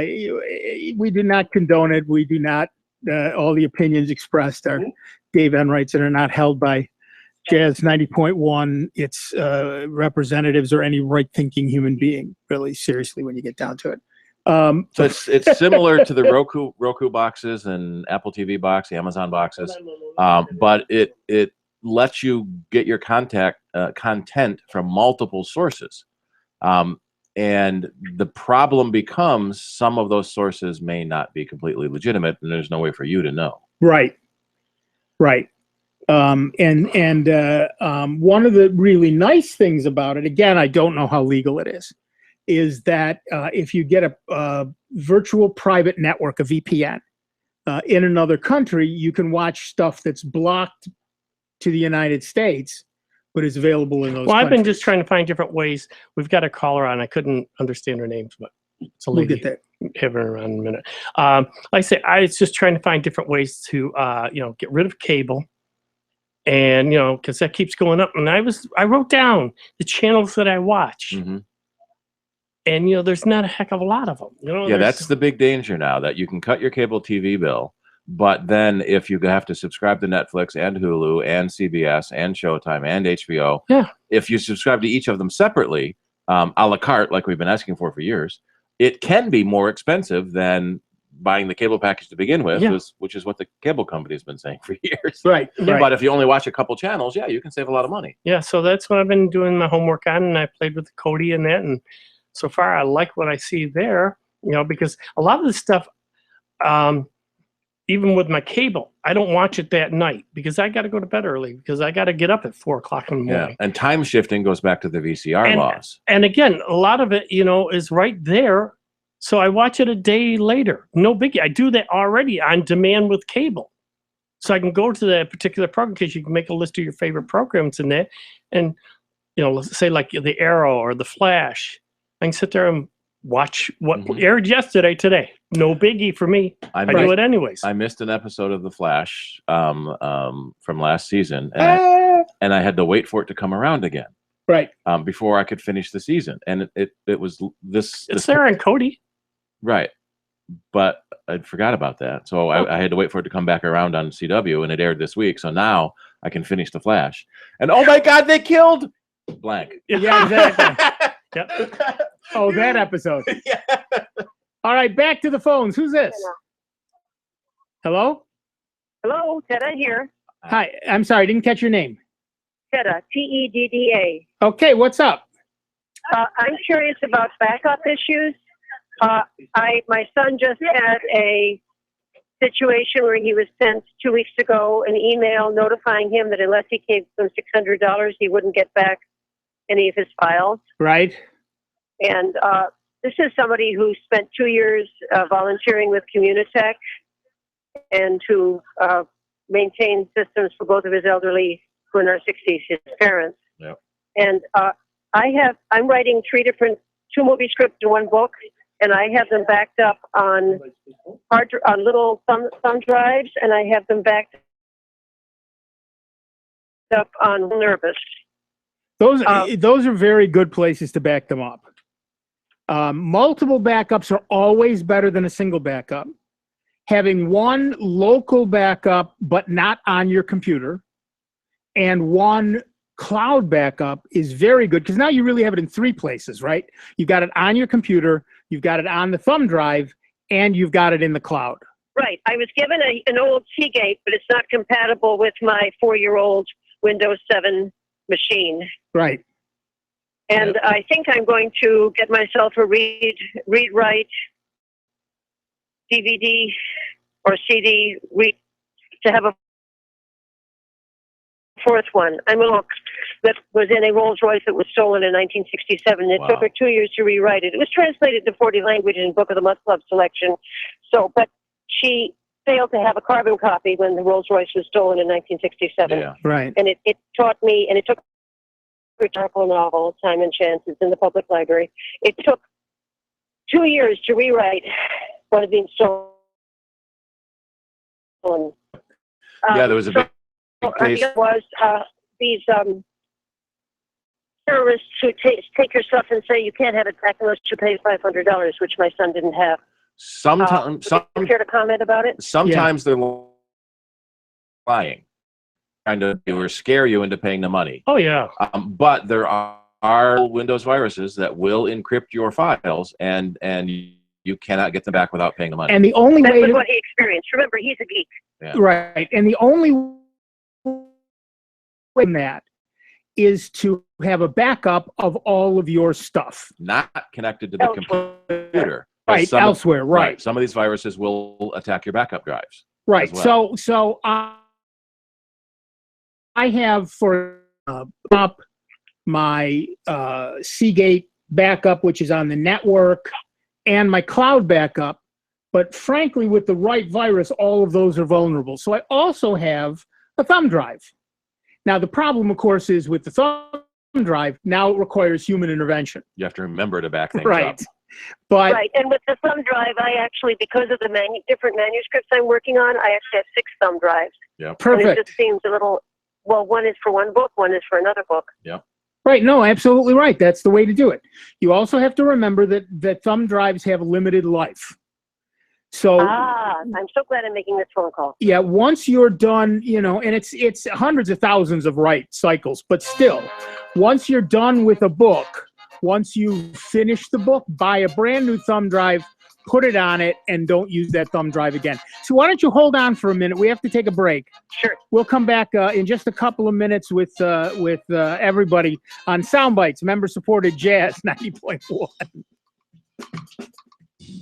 we do not condone it. We do not. All the opinions expressed are Dave Enright's and are not held by Jazz 90.1, its representatives, or any right-thinking human being. Really, seriously, when you get down to it. So it's similar to the Roku boxes and Apple TV box, the Amazon boxes, but it lets you get your content from multiple sources, and the problem becomes some of those sources may not be completely legitimate, and there's no way for you to know. Right. One of the really nice things about it, again, I don't know how legal it is that if you get a virtual private network, a VPN, in another country, you can watch stuff that's blocked to the United States, but is available in those countries. I've been just trying to find different ways. We've got a caller on. I couldn't understand her names, but it's a lady. We'll get that. Have her around in a minute. Like I say, I was just trying to find different ways to, get rid of cable. And, because that keeps going up. And I wrote down the channels that I watch. Mm-hmm. And, there's not a heck of a lot of them. Yeah, that's the big danger now, that you can cut your cable TV bill, but then if you have to subscribe to Netflix and Hulu and CBS and Showtime and HBO, if you subscribe to each of them separately, a la carte, like we've been asking for years, it can be more expensive than buying the cable package to begin with, which is what the cable company has been saying for years. Right. But if you only watch a couple channels, you can save a lot of money. Yeah, so that's what I've been doing my homework on, and I played with the Kodi and that, and so far I like what I see there, because a lot of the stuff, even with my cable, I don't watch it that night because I got to go to bed early because I got to get up at 4 o'clock in the morning. And time shifting goes back to the VCR laws. And again, a lot of it, is right there. So I watch it a day later. No biggie. I do that already on demand with cable. So I can go to that particular program because you can make a list of your favorite programs in there. And, let's say like the Arrow or the Flash. I can sit there and watch what aired yesterday, today. No biggie for me. I do it anyways. I missed an episode of The Flash from last season, and I had to wait for it to come around again. Right. Before I could finish the season. And it was this. It's there on Cody. Right. But I forgot about that. So I had to wait for it to come back around on CW, and it aired this week. So now I can finish The Flash. And oh my God, they killed blank. Yeah, exactly. Yep. Oh, that episode. Yeah. All right, back to the phones. Who's this? Hello? Hello, Tedda here. Hi, I'm sorry, didn't catch your name. Tedda, T-E-D-D-A. Okay, what's up? I'm curious about backup issues. My son just had a situation where he was sent 2 weeks ago an email notifying him that unless he gave them $600, he wouldn't get back any of his files. Right. And this is somebody who spent 2 years volunteering with Communitech and who maintained systems for both of his elderly who are in their 60s, his parents. Yep. And I'm writing 2 movie scripts in one book, and I have them backed up on little thumb drives, and I have them backed up on Nervous. Those are very good places to back them up. Multiple backups are always better than a single backup. Having one local backup, but not on your computer, and one cloud backup is very good because now you really have it in 3 places, right? You've got it on your computer, you've got it on the thumb drive, and you've got it in the cloud. Right. I was given an old Seagate, but it's not compatible with my 4-year-old Windows 7 machine. Right. And yep. I think I'm going to get myself a read-write DVD or CD to have a 4th one. I'm a look that was in a Rolls Royce that was stolen in 1967. It took her 2 years to rewrite it. It was translated to 40 languages in Book of the Month Club selection. But she failed to have a carbon copy when the Rolls Royce was stolen in 1967. Yeah. Right. And it taught me, and it took a rhetorical novel, Time and Chance, it's in the public library. It took 2 years to rewrite what had been stolen. There was a big case. It was these terrorists who take your stuff and say you can't have it back unless you pay $500, which my son didn't have. Sometimes, you care to comment about it? Sometimes they're lying, trying to scare you into paying the money. Oh yeah. But there are Windows viruses that will encrypt your files, and you cannot get them back without paying the money. And the only way was what he experienced. Remember, he's a geek. Yeah. Right. And the only way that is to have a backup of all of your stuff. Not connected to the computer. Right, elsewhere, right. Some of these viruses will attack your backup drives. Right. Well. So I have for up my Seagate backup, which is on the network, and my cloud backup. But frankly, with the right virus, all of those are vulnerable. So I also have a thumb drive. Now, the problem, of course, is with the thumb drive, now it requires human intervention. You have to remember to back things up. But right, and with the thumb drive, I actually, because of the different manuscripts I'm working on, I actually have 6 thumb drives. Yeah, perfect. And it just seems a little, one is for one book, one is for another book. Yeah. Right, no, absolutely right. That's the way to do it. You also have to remember that thumb drives have limited life. So I'm so glad I'm making this phone call. Yeah, once you're done, and it's hundreds of thousands of write cycles, but still, once you're done with a book, once you finish the book, buy a brand new thumb drive, put it on it, and don't use that thumb drive again. So why don't you hold on for a minute? We have to take a break. Sure. We'll come back in just a couple of minutes with everybody on Soundbites, member-supported Jazz 90.1.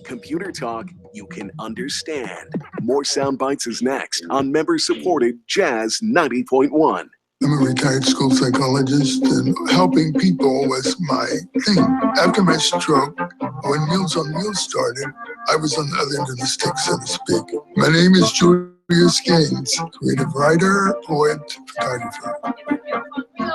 Computer talk you can understand. More Sound Bites is next on member-supported Jazz 90.1. I'm a retired school psychologist, and helping people was my thing. After my stroke, when Meals on Wheels started, I was on the other end of the stick, so to speak. My name is Julius Gaines, creative writer, poet, photographer.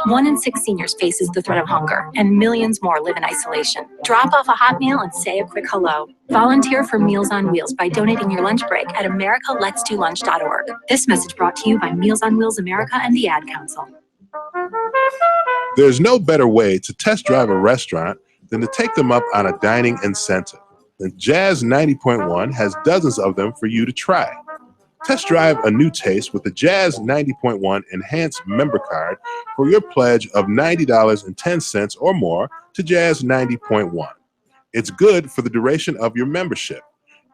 1 in 6 seniors faces the threat of hunger, and millions more live in isolation. Drop off a hot meal and say a quick hello. Volunteer for Meals on Wheels by donating your lunch break at americaletsdolunch.org. This message brought to you by Meals on Wheels America and the Ad Council. There's no better way to test drive a restaurant than to take them up on a dining incentive. And Jazz 90.1 has dozens of them for you to try. Test drive a new taste with the Jazz 90.1 Enhanced Member Card for your pledge of $90.10 or more to Jazz 90.1. It's good for the duration of your membership.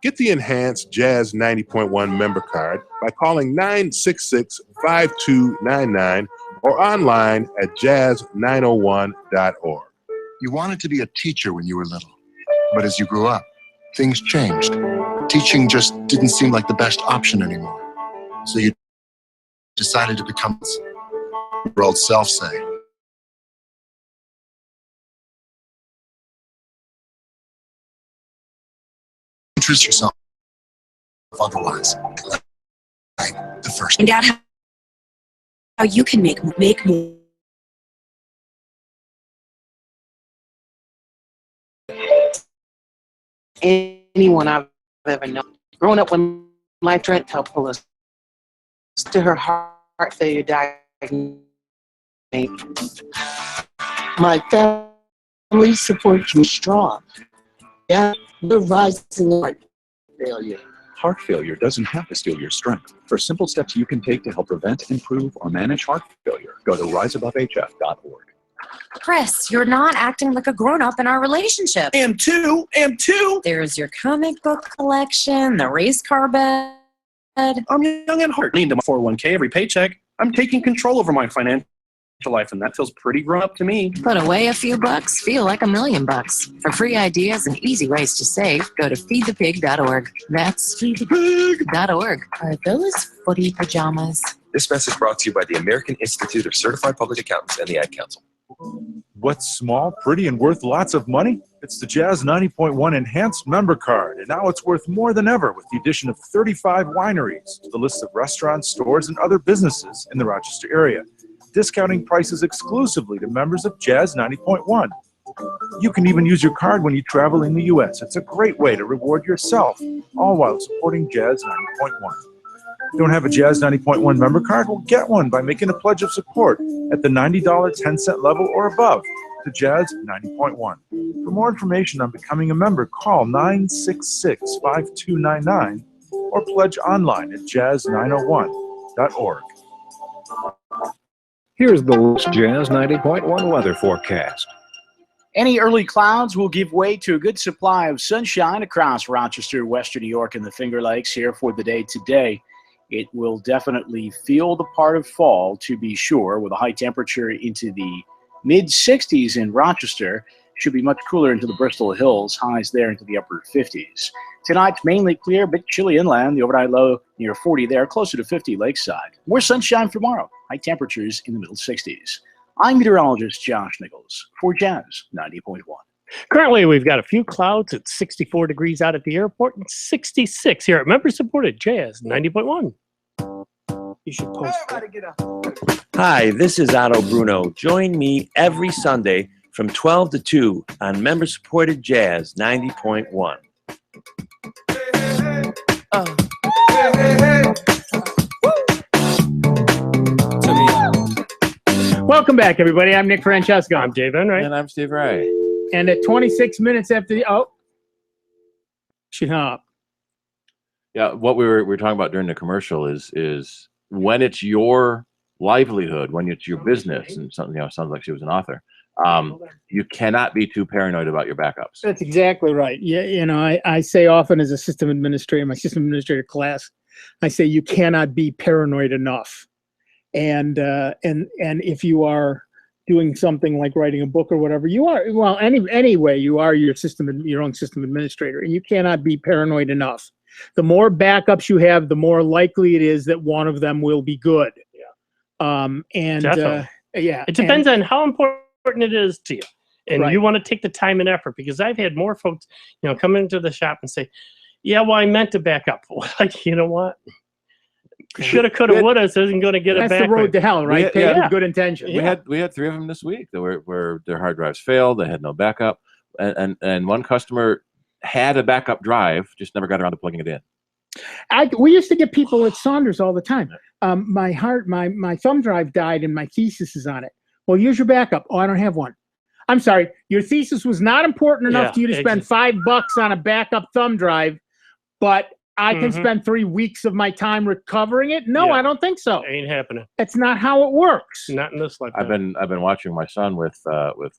Get the Enhanced Jazz 90.1 Member Card by calling 966-5299 or online at jazz901.org. You wanted to be a teacher when you were little, but as you grew up, things changed. Teaching just didn't seem like the best option anymore. So you decided to become your old self say. Interest yourself otherwise. Like the first. Find out how you can make more. Anyone I've ever known. Growing up when life threatened helped pull us to her heart failure diagnosis. My family support keeps me strong. Yeah, we're rising up. Failure. Heart failure doesn't have to steal your strength. For simple steps you can take to help prevent, improve, or manage heart failure, go to riseabovehf.org. Chris, you're not acting like a grown-up in our relationship. Am too. There's your comic book collection, the race car bed. I'm young at heart. I need my 401k every paycheck. I'm taking control over my financial life, and that feels pretty grown up to me. Put away a few bucks, feel like $1 million. For free ideas and easy ways to save, go to feedthepig.org. That's feedthepig.org. Are those footy pajamas? This message brought to you by the American Institute of Certified Public Accountants and the Ad Council. What's small, pretty, and worth lots of money? It's the Jazz 90.1 Enhanced Member Card, and now it's worth more than ever with the addition of 35 wineries to the list of restaurants, stores, and other businesses in the Rochester area, discounting prices exclusively to members of Jazz 90.1. You can even use your card when you travel in the U.S. It's a great way to reward yourself, all while supporting Jazz 90.1. Don't have a Jazz 90.1 member card? Well, get one by making a pledge of support at the $90.10 level or above to Jazz 90.1. For more information on becoming a member, call 966-5299 or pledge online at jazz901.org. Here's the Jazz 90.1 weather forecast. Any early clouds will give way to a good supply of sunshine across Rochester, Western New York, and the Finger Lakes here for the day today. It will definitely feel the part of fall, to be sure, with a high temperature into the mid-60s in Rochester. Should be much cooler into the Bristol Hills, highs there into the upper 50s. Tonight's mainly clear, but chilly inland. The overnight low near 40 there, closer to 50 lakeside. More sunshine for tomorrow, high temperatures in the middle 60s. I'm meteorologist Josh Nichols for Jazz 90.1. Currently, we've got a few clouds. It's 64 degrees out at the airport and 66 here at member-supported Jazz 90.1. You should post that. Hi, this is Otto Bruno. Join me every Sunday from 12 to 2 on member-supported Jazz 90.1. Welcome back, everybody. I'm Nick Francesco. I'm Dave Enright. And I'm Steve Ray. And at 26 minutes after the she hung up. Yeah, what we were talking about during the commercial is when it's your livelihood, when it's your business, and something, sounds like she was an author. You cannot be too paranoid about your backups. That's exactly right. Yeah, I say often as a system administrator, my system administrator class, I say you cannot be paranoid enough. And if you are doing something like writing a book or whatever, you are, well, anyway, you are your own system administrator, and you cannot be paranoid enough. The more backups you have, the more likely it is that one of them will be good. And Definitely. yeah, It depends on how important it is to you. And Right. you want to take the time and effort, because I've had more folks, come into the shop and say, yeah, well, I meant to back up. Like, you know what? Shoulda, coulda, woulda isn't going to get it that's back. the road to hell, right? Pay with good intention. We had 3 of them this week that where their hard drives failed. They had no backup, and one customer had a backup drive, just never got around to plugging it in. We used to get people at Saunders all the time. My thumb drive died and my thesis is on it. Well, use your backup. Oh, I don't have one. I'm sorry. Your thesis was not important enough to you to spend $5 on a backup thumb drive, but I can spend 3 weeks of my time recovering it. No, I don't think so. Ain't happening. That's not how it works. Not in this life. I've been watching my son with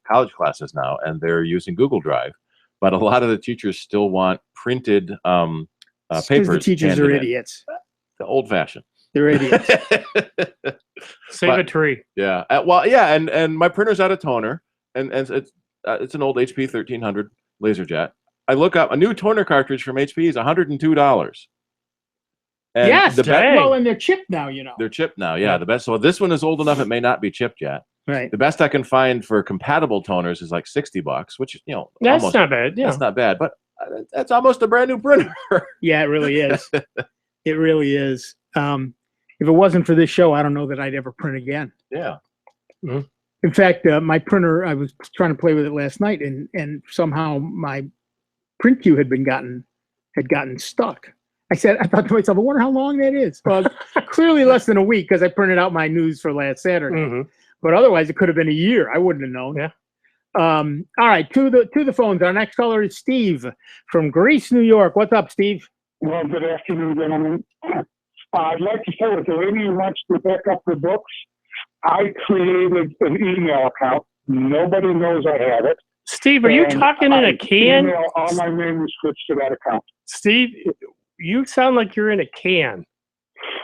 college classes now, and they're using Google Drive, but a lot of the teachers still want printed papers. The teachers are idiots. The old-fashioned. They're idiots. Save a tree. Yeah. And my printer's out of toner, and it's an old HP 1300 LaserJet. I look up a new toner cartridge from HP is $102. And yes. Well, and they're chipped now, They're chipped now, yeah. The best. So this one is old enough; it may not be chipped yet. Right. The best I can find for compatible toners is like $60, which that's almost not bad. Yeah, that's not bad, but that's almost a brand new printer. Yeah, it really is. It really is. If it wasn't for this show, I don't know that I'd ever print again. Yeah. Mm-hmm. In fact, my printer, I was trying to play with it last night, and somehow my print queue had gotten stuck. I thought to myself, I wonder how long that is. Well, clearly less than a week, because I printed out my news for last Saturday. Mm-hmm. But otherwise, it could have been a year. I wouldn't have known. Yeah. All right, to the phones. Our next caller is Steve from Greece, New York. What's up, Steve? Well, good afternoon, gentlemen. I'd like to say, if the lady who wants to back up the books, I created an email account. Nobody knows I have it. Steve, are you talking in a can? Email all my manuscripts to that account. Steve, you sound like you're in a can.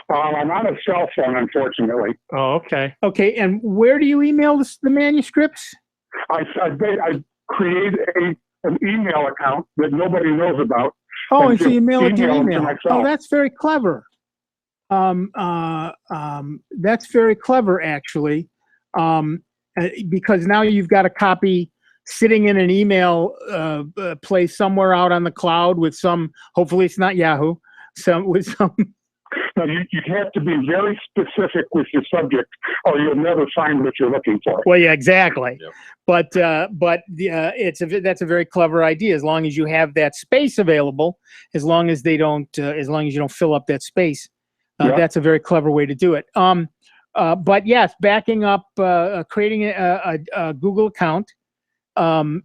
I'm on a cell phone, unfortunately. Oh, okay. Okay, and where do you email the manuscripts? I created an email account that nobody knows about. Oh, and so you mail it to them email. myself. Oh, that's very clever. That's very clever, actually, because now you've got a copy sitting in an email place somewhere out on the cloud with some. Hopefully, it's not Yahoo. Now, you have to be very specific with your subject, or you'll never find what you're looking for. Well, yeah, exactly. Yep. But that's a very clever idea. As long as you have that space available, as long as you don't fill up that space, that's a very clever way to do it. But yes, backing up, creating a Google account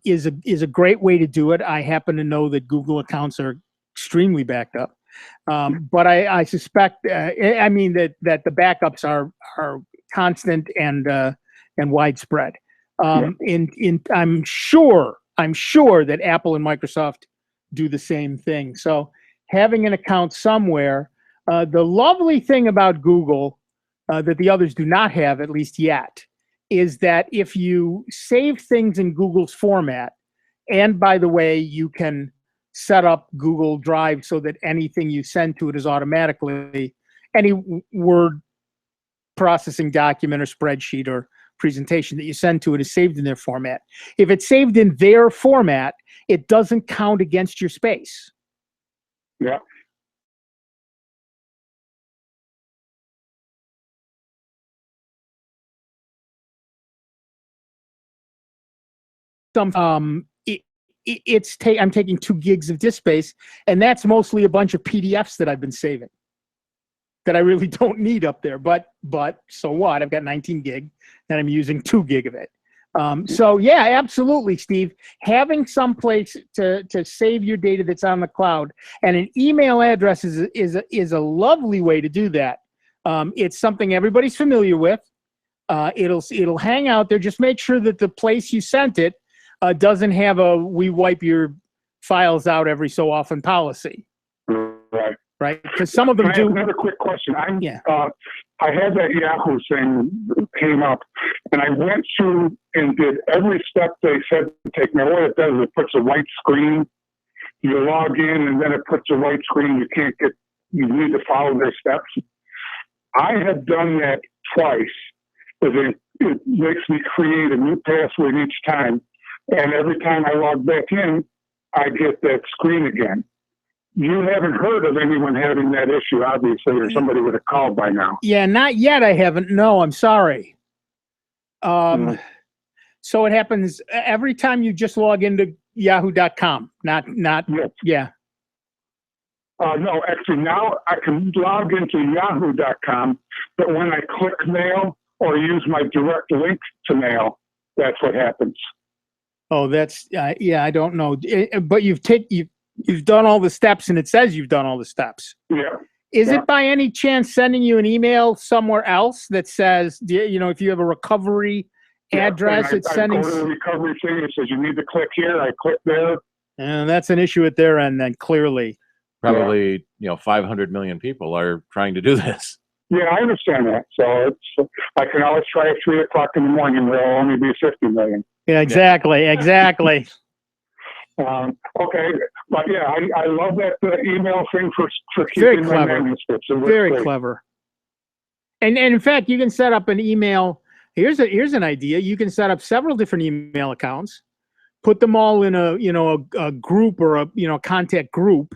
is a great way to do it. I happen to know that Google accounts are extremely backed up. But I suspect, that the backups are constant and widespread. I'm sure that Apple and Microsoft do the same thing. So having an account somewhere, the lovely thing about Google that the others do not have, at least yet, is that if you save things in Google's format, and by the way, you can set up Google Drive so that anything you send to it is automatically, any word processing document or spreadsheet or presentation that you send to it is saved in their format. If it's saved in their format, it doesn't count against your space. Yeah. I'm taking 2 gigs of disk space, and that's mostly a bunch of PDFs that I've been saving that I really don't need up there. But so what? I've got 19 gig, and I'm using 2 gig of it. So yeah, absolutely, Steve. Having some place to save your data that's on the cloud, and an email address is a lovely way to do that. It's something everybody's familiar with. It'll hang out there. Just make sure that the place you sent it doesn't have a "we wipe your files out every so often" policy. Right. right? Because some of them Can I ask do. another quick question? Yeah. I had that Yahoo thing came up, and I went through and did every step they said to take. Now, what it does is it puts a white screen. You log in, and then it puts a white screen. You can't get. You need to follow their steps. I have done that twice. It makes me create a new password each time, and every time I log back in, I get that screen again. You haven't heard of anyone having that issue, obviously, or somebody would have called by now. Yeah, not yet. I haven't. No, I'm sorry. So it happens every time you just log into yahoo.com. Not. Yes. Yeah. No, actually, now I can log into yahoo.com, but when I click mail or use my direct link to mail, that's what happens. Oh, that's yeah. I don't know, but you've done all the steps, and it says you've done all the steps. Yeah. Is it by any chance sending you an email somewhere else that says, if you have a recovery address, it's sending? I go to the recovery thing. It says you need to click here. I click there. And that's an issue at their end. Then clearly, probably 500 million people are trying to do this. Yeah, I understand that. So I can always try at 3 o'clock in the morning. There'll only be 50 million. Yeah, exactly. Okay, but yeah, I love that email thing for Very keeping clever. my manuscripts. It works Very great. clever. And in fact, you can set up an email. Here's an idea. You can set up several different email accounts, put them all in a group or a contact group,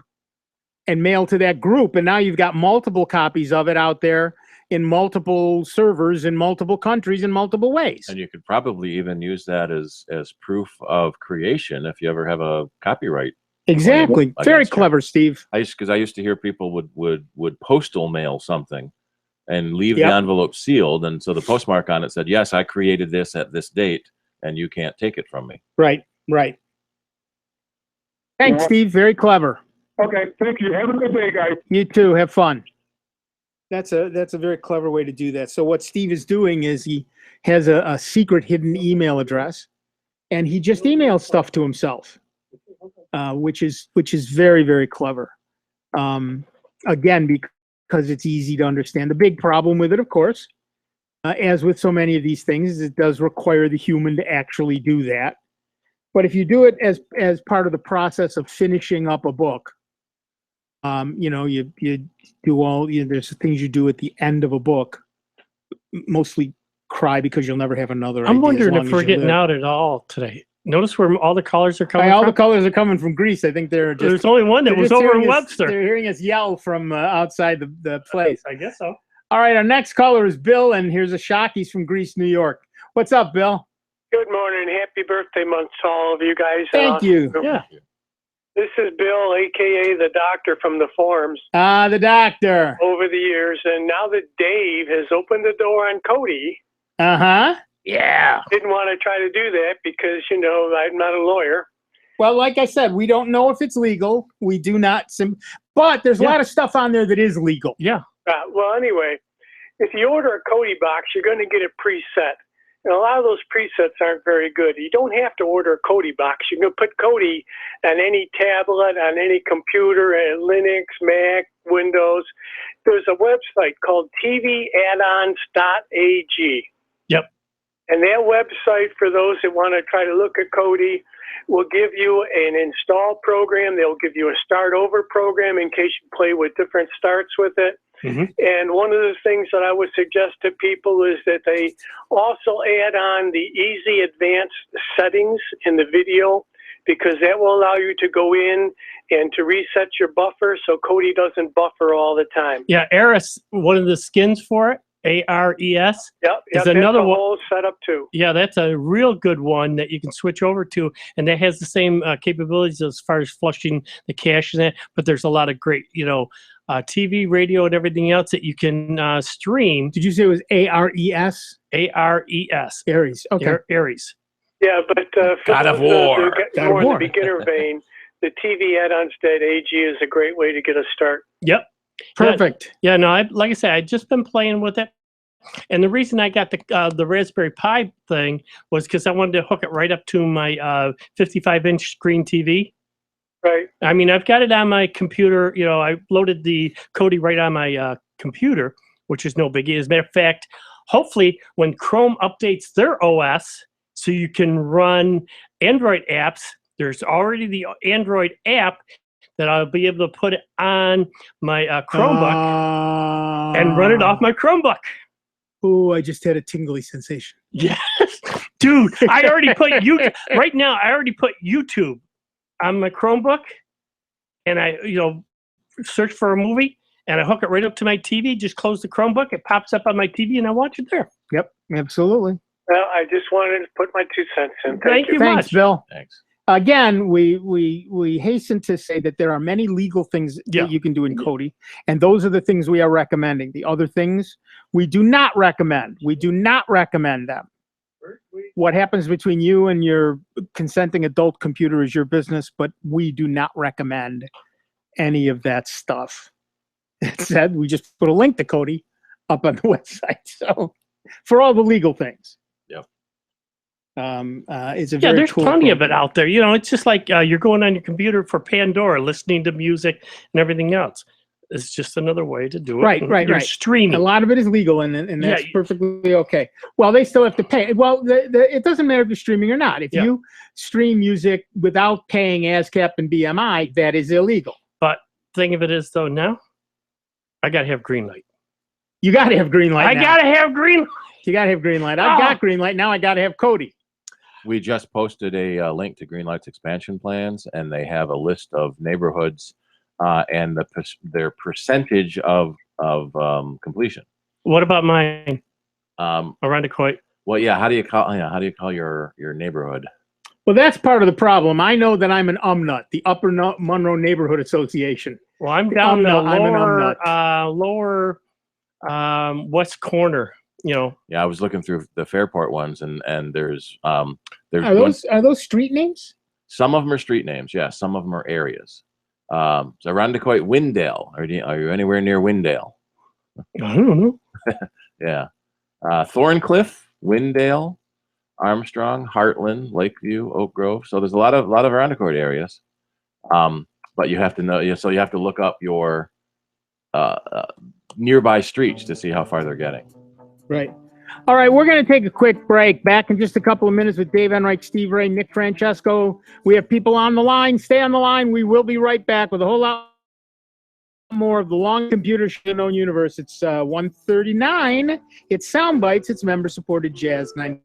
and mail to that group. And now you've got multiple copies of it out there in multiple servers in multiple countries in multiple ways. And you could probably even use that as proof of creation if you ever have a copyright. Exactly. Very clever, Steve. Because I used to hear people would postal mail something and leave Yep. the envelope sealed, and so the postmark on it said, "Yes, I created this at this date, and you can't take it from me." Right. Thanks, Yeah. Steve. Very clever. Okay, thank you. Have a good day, guys. You too. Have fun. That's a very clever way to do that. So what Steve is doing is he has a secret hidden email address, and he just emails stuff to himself, which is very, very clever. Again, because it's easy to understand. The big problem with it, of course, as with so many of these things, is it does require the human to actually do that. But if you do it as part of the process of finishing up a book, you do all, there's things you do at the end of a book, mostly cry because you'll never have another. I'm idea as wondering long if as we're you getting live. out at all today. Notice where all the callers are coming All from? the colors are coming from Greece. I think they're just. There's only one that they're was just over in hearing us- Webster. They're hearing us yell from outside the place. I guess so. All right, our next caller is Bill, and here's a shock. He's from Greece, New York. What's up, Bill? Good morning. Happy birthday month to all of you guys. Thank you. Yeah. This is Bill, a.k.a. the doctor from the forums. The doctor. Over the years. And now that Dave has opened the door on Cody, Uh-huh. Yeah. didn't want to try to do that because, I'm not a lawyer. Well, like I said, we don't know if it's legal. We do not, but there's a lot of stuff on there that is legal. Yeah. Well, anyway, if you order a Cody box, you're going to get it preset. And a lot of those presets aren't very good. You don't have to order a Cody box. You can put Cody on any tablet, on any computer, Linux, Mac, Windows. There's a website called tvaddons.ag. Yep. And that website, for those that want to try to look at Cody, will give you an install program. They'll give you a start over program in case you play with different starts with it. Mm-hmm. And one of the things that I would suggest to people is that they also add on the easy advanced settings in the video, because that will allow you to go in and to reset your buffer so Cody doesn't buffer all the time. Yeah, Ares, one of the skins for it, ARES. Yep, is that's another the one. whole setup too. Yeah, that's a real good one that you can switch over to, and that has the same capabilities as far as flushing the cache and that. But there's a lot of great, TV, radio, and everything else that you can stream. Did you say it was ARES? ARES. Aries. Okay. Aries. Yeah, but for God of those War. who get God of more in the War. beginner vein, the TV addons.ag is a great way to get a start. Yep. Perfect. Yeah, no, like I said, I've just been playing with it. And the reason I got the Raspberry Pi thing was because I wanted to hook it right up to my 55-inch screen TV. Right. I mean, I've got it on my computer. You know, I loaded the Kodi right on my computer, which is no biggie. As a matter of fact, hopefully when Chrome updates their OS so you can run Android apps, there's already the Android app that I'll be able to put it on my Chromebook and run it off my Chromebook. Oh, I just had a tingly sensation. Yes. Dude, I already put YouTube. Right now, I already put YouTube on my Chromebook, and I, search for a movie, and I hook it right up to my TV, just close the Chromebook, it pops up on my TV, and I watch it there. Yep, absolutely. Well, I just wanted to put my 2 cents in. Thank you Thanks, much. Bill. Thanks. Again, we hasten to say that there are many legal things that you can do in Kodi, and those are the things we are recommending. The other things we do not recommend. We do not recommend them. What happens between you and your consenting adult computer is your business, but we do not recommend any of that stuff. That said, we just put a link to Kodi up on the website. So for all the legal things. Yep. It's a very there's cool plenty of it program. out there. You know, it's just like you're going on your computer for Pandora, listening to music and everything else. It's just another way to do it. Right. You're streaming. A lot of it is legal, and that's Yeah. perfectly okay. Well, they still have to pay. Well, it doesn't matter if you're streaming or not. If you stream music without paying ASCAP and BMI, that is illegal. But thing of it is, though, now I got to have green light. You got to have green light. I got to have green light. You got to have green light. I've got green light. Now I got to have Kodi. We just posted a link to Greenlight's expansion plans, and they have a list of neighborhoods and their percentage of completion. What about mine? Around Decoit. Well, yeah. How do you call your neighborhood? Well, that's part of the problem. I know that I'm an UMNUT, the Upper Monroe Neighborhood Association. Well, I'm down the I'm an lower west corner. You know. Yeah, I was looking through the Fairport ones, and there's Are those street names? Some of them are street names. Yeah, some of them are areas. So Irondequoit, Windale. Are you anywhere near Windale? I don't know. Yeah. Thorncliffe, Windale, Armstrong, Heartland, Lakeview, Oak Grove. So there's a lot of Irondequoit areas. But you have to know. So you have to look up your nearby streets to see how far they're getting. Right. All right, we're going to take a quick break. Back in just a couple of minutes with Dave Enright, Steve Ray, Nick Francesco. We have people on the line. Stay on the line. We will be right back with a whole lot more of the Long Computer Show Universe. It's 1:39. It's Sound Bites. It's member-supported Jazz 90.